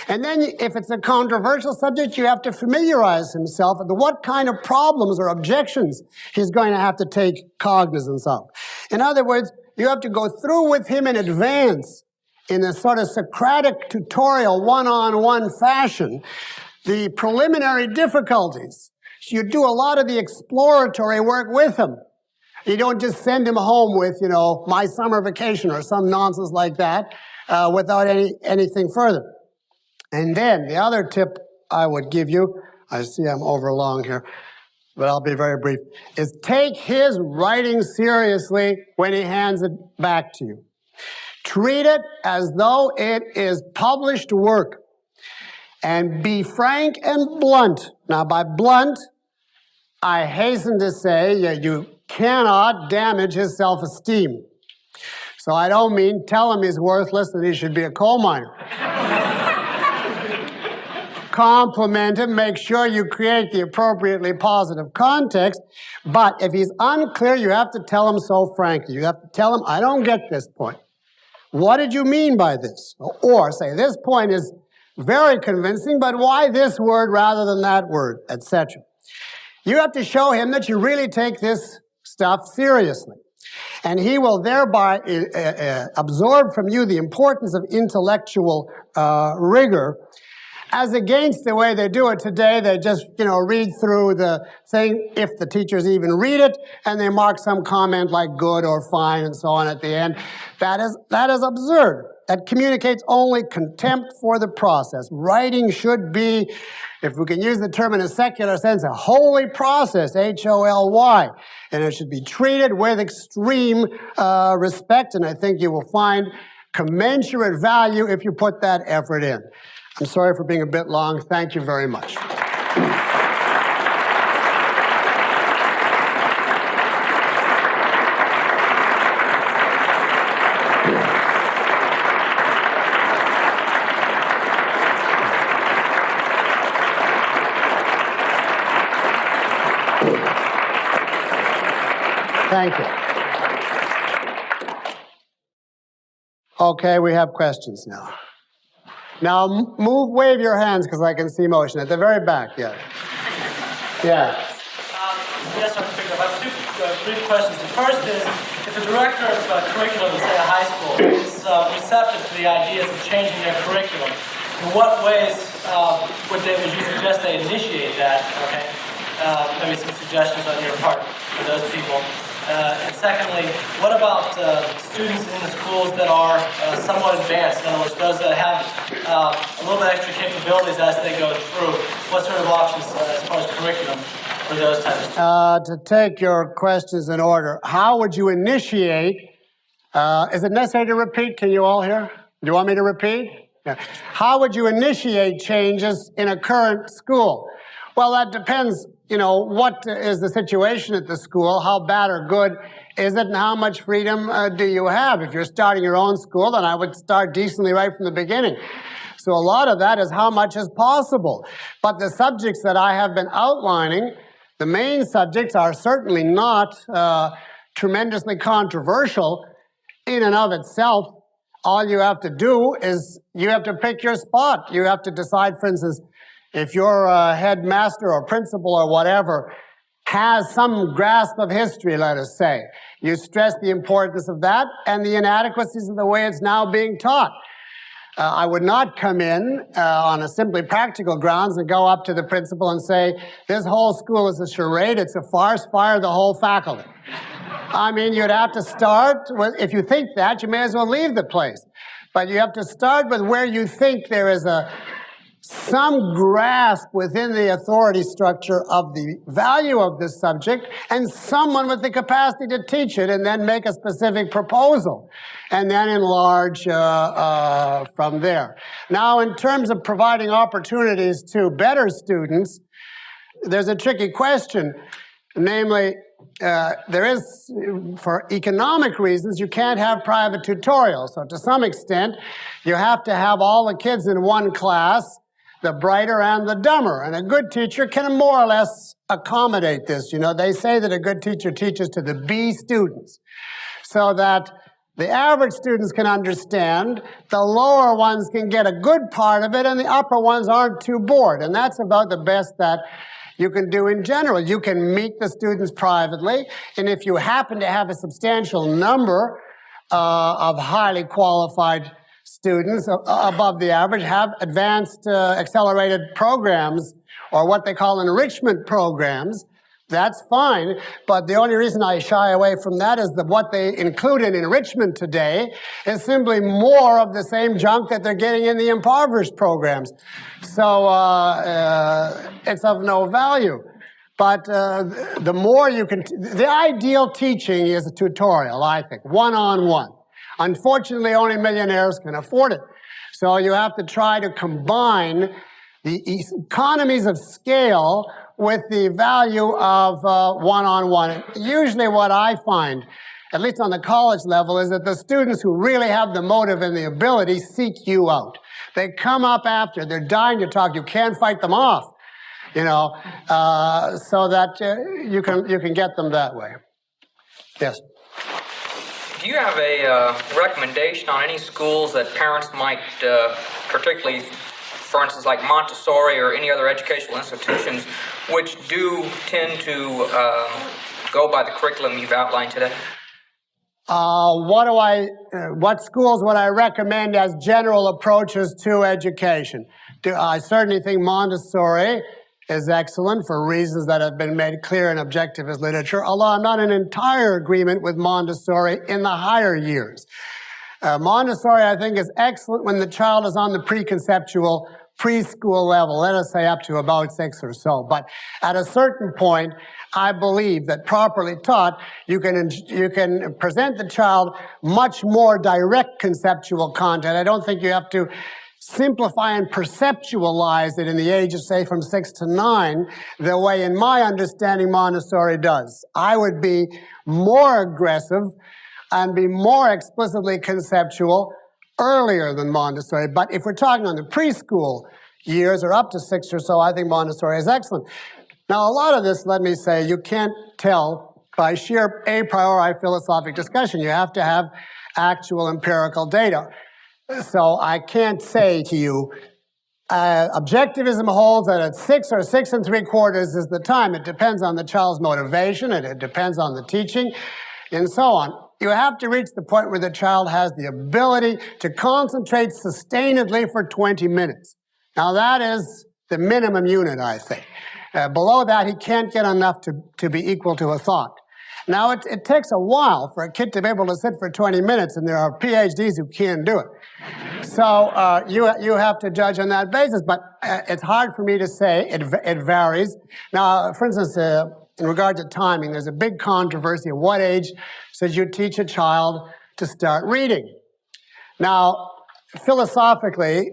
And then if it's a controversial subject, you have to familiarize himself with what kind of problems or objections he's going to have to take cognizance of. In other words, you have to go through with him in advance in a sort of Socratic tutorial, one-on-one fashion, the preliminary difficulties. You do a lot of the exploratory work with him. You don't just send him home with, my summer vacation or some nonsense like that without anything further. And then the other tip I would give you, I see I'm overlong here, but I'll be very brief, is take his writing seriously when he hands it back to you. Treat it as though it is published work. And be frank and blunt. Now, by blunt, I hasten to say you cannot damage his self-esteem. So I don't mean tell him he's worthless and he should be a coal miner. Compliment him, make sure you create the appropriately positive context, but if he's unclear, you have to tell him so frankly. You have to tell him, I don't get this point. What did you mean by this? Or say, this point is very convincing, but why this word rather than that word, etc. You have to show him that you really take this stuff seriously. And he will thereby absorb from you the importance of intellectual rigor, as against the way they do it today. They just, read through the thing, if the teachers even read it, and they mark some comment like good or fine and so on at the end. That is absurd. That communicates only contempt for the process. Writing should be, if we can use the term in a secular sense, a holy process, H-O-L-Y. And it should be treated with extreme respect, and I think you will find commensurate value if you put that effort in. I'm sorry for being a bit long. Thank you very much. Thank you. Okay, we have questions now. Now, wave your hands because I can see motion. At the very back, yeah. Yeah. Yes, Dr. Peikoff, I have two brief questions. The first is, if the director of curriculum, say a high school, is receptive to the ideas of changing their curriculum, in what ways would you suggest they initiate that? Okay. Maybe some suggestions on your part for those people. And secondly, what about students in the schools that are somewhat advanced? In other words, those that have a little bit extra capabilities as they go through. What sort of options as far as curriculum for those types of to take your questions in order, how would you initiate? Is it necessary to repeat? Can you all hear? Do you want me to repeat? Yeah. How would you initiate changes in a current school? Well, that depends, what is the situation at the school, how bad or good is it, and how much freedom do you have? If you're starting your own school, then I would start decently right from the beginning. So a lot of that is how much is possible. But the subjects that I have been outlining, the main subjects are certainly not tremendously controversial in and of itself. All you have to do is you have to pick your spot. You have to decide, for instance, if your headmaster or principal or whatever has some grasp of history, let us say, you stress the importance of that and the inadequacies of the way it's now being taught. I would not come in on a simply practical grounds and go up to the principal and say, this whole school is a charade, it's a farce, fire the whole faculty. I mean, you'd have to start with, if you think that, you may as well leave the place. But you have to start with where you think there is some grasp within the authority structure of the value of this subject, and someone with the capacity to teach it, and then make a specific proposal, and then enlarge from there. Now, in terms of providing opportunities to better students, there's a tricky question. Namely, there is, for economic reasons, you can't have private tutorials. So to some extent, you have to have all the kids in one class, the brighter and the dumber. And a good teacher can more or less accommodate this. They say that a good teacher teaches to the B students, so that the average students can understand, the lower ones can get a good part of it, and the upper ones aren't too bored. And that's about the best that you can do in general. You can meet the students privately, and if you happen to have a substantial number of highly qualified students above the average, have advanced accelerated programs, or what they call enrichment programs, that's fine. But the only reason I shy away from that is that what they include in enrichment today is simply more of the same junk that they're getting in the impoverished programs. So it's of no value. But the more you can, the ideal teaching is a tutorial, I think, one-on-one. Unfortunately, only millionaires can afford it. So you have to try to combine the economies of scale with the value of one-on-one. Usually what I find, at least on the college level, is that the students who really have the motive and the ability seek you out. They come up after, they're dying to talk, you can't fight them off, so that you can get them that way. Yes? Do you have a recommendation on any schools that parents might, particularly, for instance, like Montessori or any other educational institutions, which do tend to go by the curriculum you've outlined today? What schools would I recommend as general approaches to education? I certainly think Montessori is excellent for reasons that have been made clear in objectivist literature, although I'm not in entire agreement with Montessori in the higher years. Montessori, I think, is excellent when the child is on the preconceptual preschool level, let us say up to about 6 or so. But at a certain point, I believe that properly taught, you can present the child much more direct conceptual content. I don't think you have to simplify and perceptualize it in the age of, say, from 6 to 9, the way, in my understanding, Montessori does. I would be more aggressive and be more explicitly conceptual earlier than Montessori. But if we're talking on the preschool years or up to 6 or so, I think Montessori is excellent. Now, a lot of this, let me say, you can't tell by sheer a priori philosophic discussion. You have to have actual empirical data. So I can't say to you, objectivism holds that at 6 or 6 3/4 is the time. It depends on the child's motivation, and it depends on the teaching, and so on. You have to reach the point where the child has the ability to concentrate sustainedly for 20 minutes. Now that is the minimum unit, I think. Below that, he can't get enough to be equal to a thought. Now, it takes a while for a kid to be able to sit for 20 minutes, and there are PhDs who can't do it. So you have to judge on that basis, but it's hard for me to say. It varies. Now, for instance, in regard to timing, there's a big controversy at what age should you teach a child to start reading. Now, philosophically,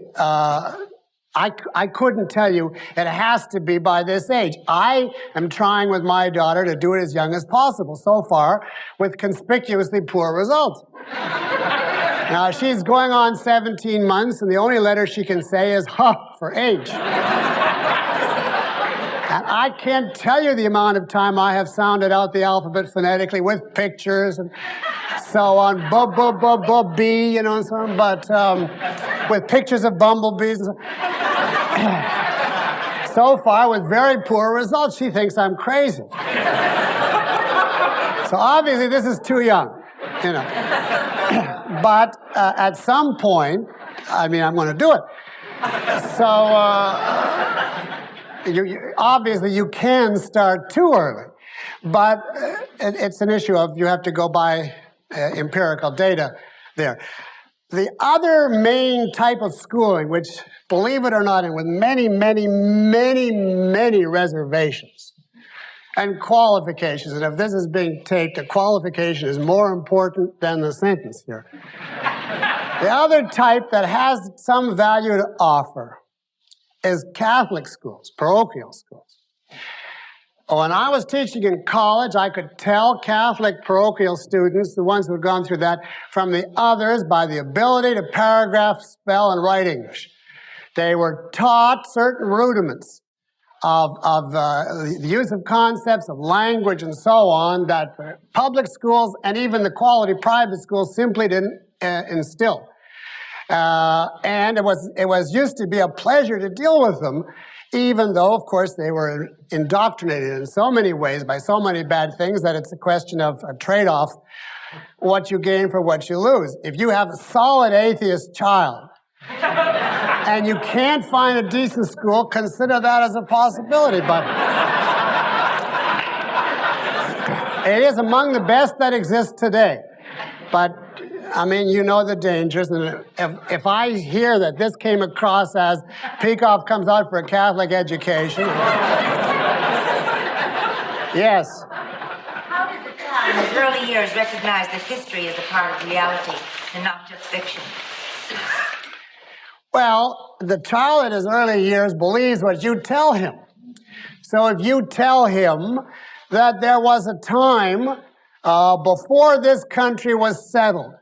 I couldn't tell you it has to be by this age. I am trying with my daughter to do it as young as possible, so far with conspicuously poor results. Now, she's going on 17 months, and the only letter she can say is "huh" for age. And I can't tell you the amount of time I have sounded out the alphabet phonetically with pictures and so on, bee, you know, and so on, but with pictures of bumblebees. So far, with very poor results, she thinks I'm crazy. So obviously, this is too young, you know. But at some point, I mean, I'm going to do it. So obviously, you can start too early, but it's an issue of you have to go by empirical data there. The other main type of schooling, which, believe it or not, and with many, many, many, many reservations and qualifications, and if this is being taped, a qualification is more important than the sentence here. The other type that has some value to offer is Catholic schools, parochial schools. When I was teaching in college, I could tell Catholic parochial students, the ones who had gone through that, from the others by the ability to paragraph, spell, and write English. They were taught certain rudiments of the use of concepts, of language, and so on, that public schools and even the quality private schools simply didn't instill. And it was used to be a pleasure to deal with them, even though, of course, they were indoctrinated in so many ways by so many bad things that it's a question of a trade-off, what you gain for what you lose. If you have a solid atheist child and you can't find a decent school, consider that as a possibility. But it is among the best that exists today. But I mean, you know the dangers, and if I hear that this came across as Peikoff comes out for a Catholic education, yes. How does a child in his early years recognize that history is a part of reality and not just fiction? Well, the child in his early years believes what you tell him. So if you tell him that there was a time before this country was settled,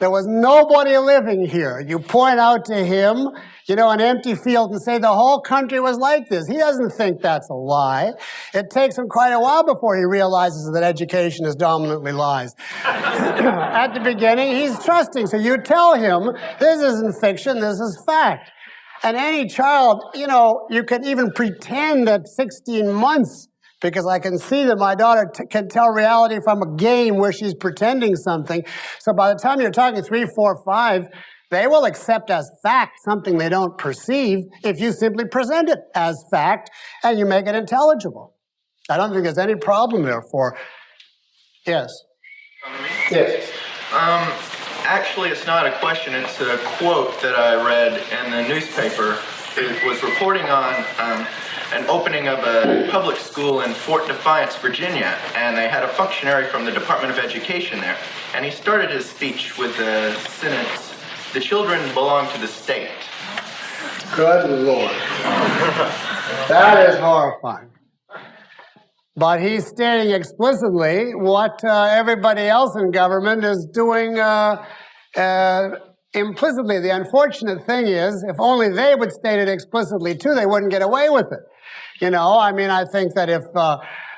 there was nobody living here. You point out to him, you know, an empty field and say the whole country was like this. He doesn't think that's a lie. It takes him quite a while before he realizes that education is dominantly lies. At the beginning, he's trusting. So you tell him, this isn't fiction, this is fact. And any child, you know, you can even pretend at 16 months, because I can see that my daughter can tell reality from a game where she's pretending something. So by the time you're talking 3, 4, 5, they will accept as fact something they don't perceive if you simply present it as fact and you make it intelligible. I don't think there's any problem therefore. Yes? Yes. Actually, it's not a question. It's a quote that I read in the newspaper. It was reporting on an opening of a public school in Fort Defiance, Virginia, and they had a functionary from the Department of Education there. And he started his speech with the sentence, "The children belong to the state." Good Lord. That is horrifying. But he's stating explicitly what everybody else in government is doing implicitly. The unfortunate thing is, if only they would state it explicitly too, they wouldn't get away with it. You know, I mean, I think that if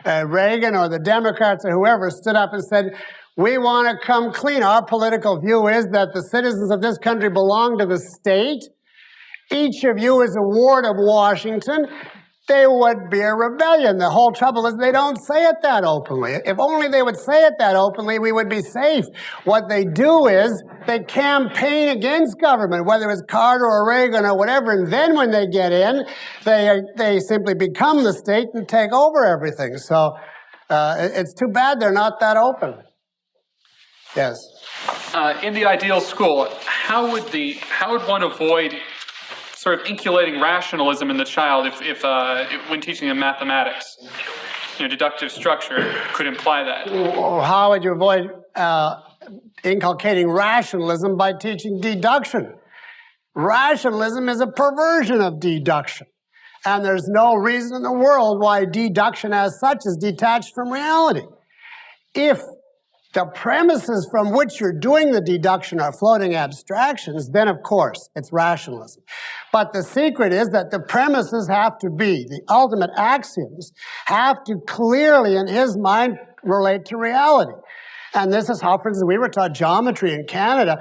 Reagan or the Democrats or whoever stood up and said, we want to come clean, our political view is that the citizens of this country belong to the state, each of you is a ward of Washington, there would be a rebellion. The whole trouble is they don't say it that openly. If only they would say it that openly, we would be safe. What they do is they campaign against government, whether it's Carter or Reagan or whatever, and then when they get in, they simply become the state and take over everything. So it's too bad they're not that open. Yes? In the ideal school, how would one avoid sort of inculating rationalism in the child if when teaching them mathematics? You know, deductive structure could imply that. How would you avoid inculcating rationalism by teaching deduction? Rationalism is a perversion of deduction. And there's no reason in the world why deduction as such is detached from reality. If the premises from which you're doing the deduction are floating abstractions, then of course it's rationalism. But the secret is that the premises have to be, the ultimate axioms, have to clearly, in his mind, relate to reality. And this is how, for instance, we were taught geometry in Canada.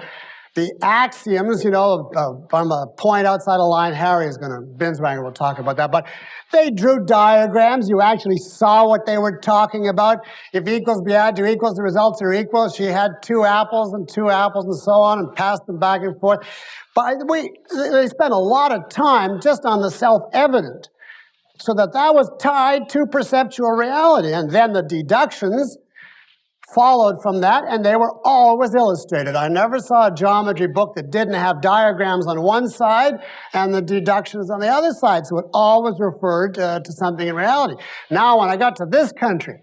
The axioms, you know, from a point outside a line, Harry is going to, Binswanger will talk about that, but they drew diagrams. You actually saw what they were talking about. If equals be added to equals, the results are equal. She had 2 apples and so on, and passed them back and forth. But they spent a lot of time just on the self-evident, so that was tied to perceptual reality. And then the deductions followed from that, and they were always illustrated. I never saw a geometry book that didn't have diagrams on one side and the deductions on the other side, so it always referred to something in reality. Now, when I got to this country,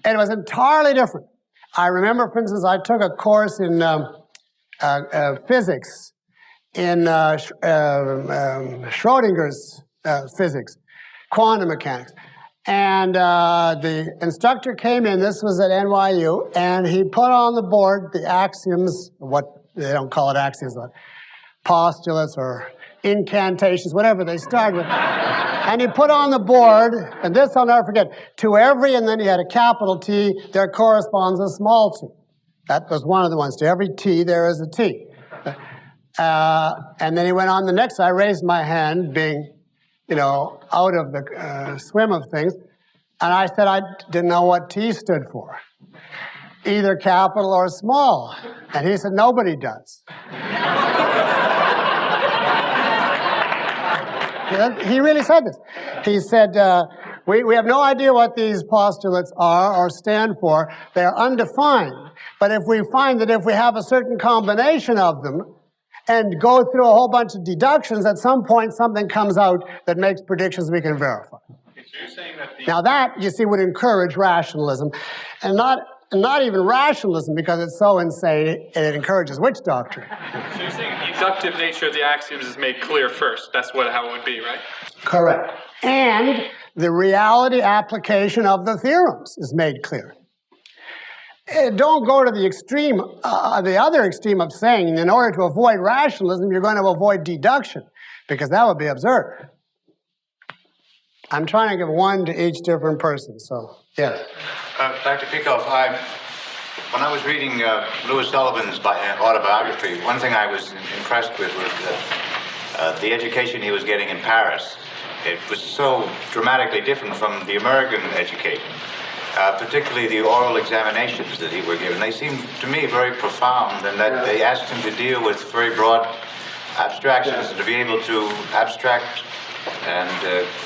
it was entirely different. I remember, for instance, I took a course in physics, in Schrodinger's physics, quantum mechanics. And the instructor came in, this was at NYU, and he put on the board the axioms, what they don't call it axioms, but postulates or incantations, whatever they start with. And he put on the board, and this I'll never forget, to every, and then he had a capital T, there corresponds a small t. That was one of the ones. To every T, there is a T. And then he went on the next, I raised my hand, being, you know, out of the swim of things. And I said I didn't know what T stood for, either capital or small. And he said, nobody does. He really said this. He said, we have no idea what these postulates are or stand for. They're undefined. But if we find that if we have a certain combination of them, and go through a whole bunch of deductions, at some point something comes out that makes predictions we can verify. So you're saying that Now that, you see, would encourage rationalism, and not even rationalism because it's so insane, it encourages witch doctrine. So you're saying the deductive nature of the axioms is made clear first. That's how it would be, right? Correct. And the reality application of the theorems is made clear. Don't go to the extreme, the other extreme of saying, in order to avoid rationalism, you're going to avoid deduction, because that would be absurd. I'm trying to give one to each different person, so, yes. Dr. Peikoff, when I was reading Louis Sullivan's autobiography, one thing I was impressed with was the education he was getting in Paris. It was so dramatically different from the American education. Particularly the oral examinations that he were given. They seemed to me very profound, and that they asked him to deal with very broad abstractions and to be able to abstract and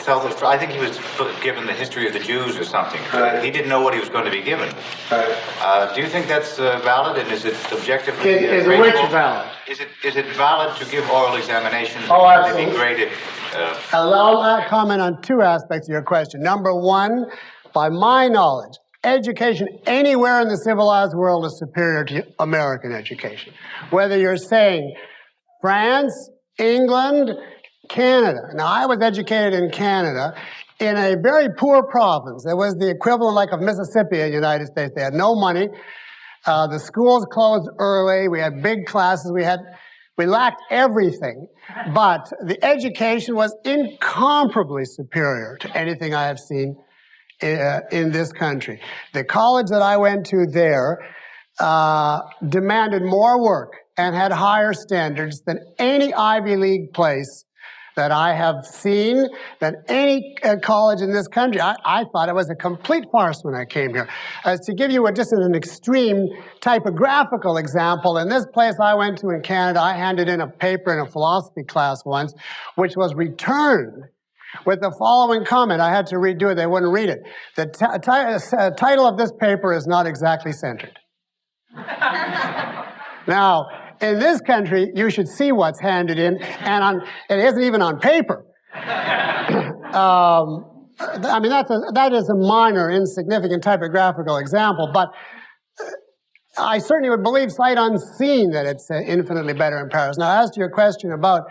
tell the. I think he was given the history of the Jews or something. He didn't know what he was going to be given. Do you think that's valid, and is it objectively Is which valid? Is it valid to give oral examinations? Oh, absolutely. To be graded? I'll comment on 2 aspects of your question. Number 1, by my knowledge, education anywhere in the civilized world is superior to American education. Whether you're saying France, England, Canada. Now, I was educated in Canada in a very poor province. It was the equivalent like of Mississippi in the United States. They had no money. The schools closed early. We had big classes. We lacked everything. But the education was incomparably superior to anything I have seen in this country. The college that I went to there demanded more work and had higher standards than any Ivy League place that I have seen, than any college in this country. I thought it was a complete farce when I came here. As to give you just an extreme typographical example, in this place I went to in Canada, I handed in a paper in a philosophy class once, which was returned with the following comment. I had to redo it. They wouldn't read it. The title of this paper is not exactly centered. Now, in this country, you should see what's handed in, and it isn't even on paper. I mean, that is a minor, insignificant typographical example, but I certainly would believe sight unseen that it's infinitely better in Paris. Now, as to your question about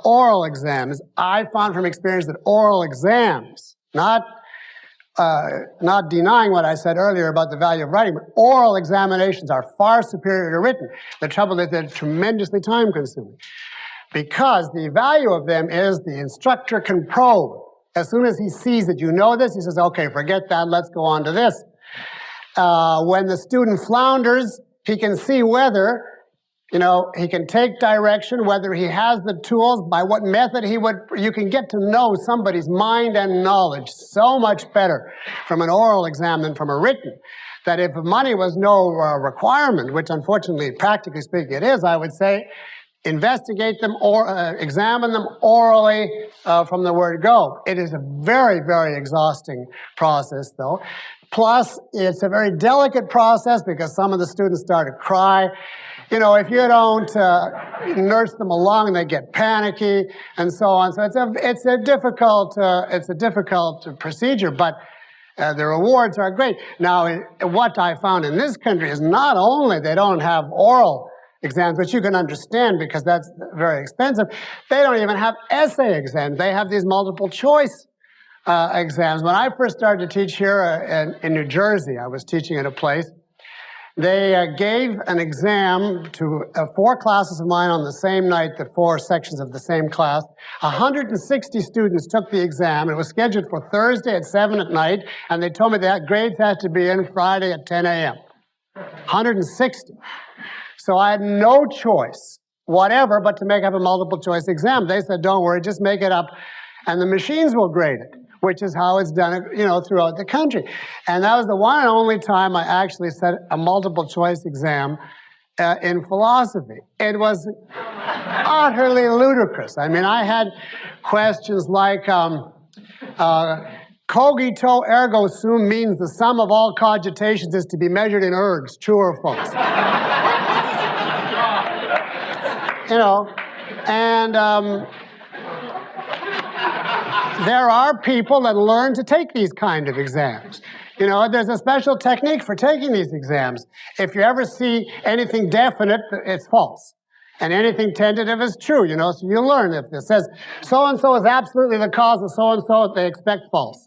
oral exams, I found from experience that oral exams, not denying what I said earlier about the value of writing, but oral examinations are far superior to written. The trouble is they're tremendously time-consuming, because the value of them is the instructor can probe. As soon as he sees that you know this, he says, okay, forget that, let's go on to this. When the student flounders, he can see whether, he can take direction, whether he has the tools, by what method you can get to know somebody's mind and knowledge so much better from an oral exam than from a written, that if money was no requirement, which unfortunately, practically speaking, it is, I would say, investigate them or examine them orally from the word go. It is a very, very exhausting process, though. Plus, it's a very delicate process because some of the students start to cry. If you don't nurse them along, they get panicky and so on. So it's a difficult procedure, but the rewards are great. Now, what I found in this country is not only they don't have oral exams, which you can understand because that's very expensive, they don't even have essay exams. They have these multiple choice exams. When I first started to teach here in New Jersey, I was teaching at a place, they gave an exam to 4 classes of mine on the same night, the 4 sections of the same class. 160 students took the exam. It was scheduled for Thursday at 7 at night, and they told me that grades had to be in Friday at 10 a.m. 160. So I had no choice whatever but to make up a multiple choice exam. They said, don't worry, just make it up, and the machines will grade it, which is how it's done, throughout the country. And that was the one and only time I actually set a multiple choice exam in philosophy. It was utterly ludicrous. I mean, I had questions like, cogito ergo sum means the sum of all cogitations is to be measured in ergs, true or false? And there are people that learn to take these kind of exams. There's a special technique for taking these exams. If you ever see anything definite, it's false. And anything tentative is true, so you learn if it says so-and-so is absolutely the cause of so-and-so, they expect false.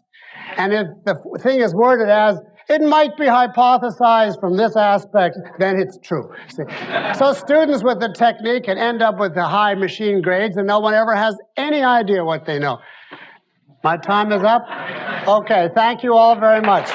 And if the thing is worded as, it might be hypothesized from this aspect, then it's true. See? So students with the technique can end up with the high machine grades and no one ever has any idea what they know. My time is up? Okay, thank you all very much.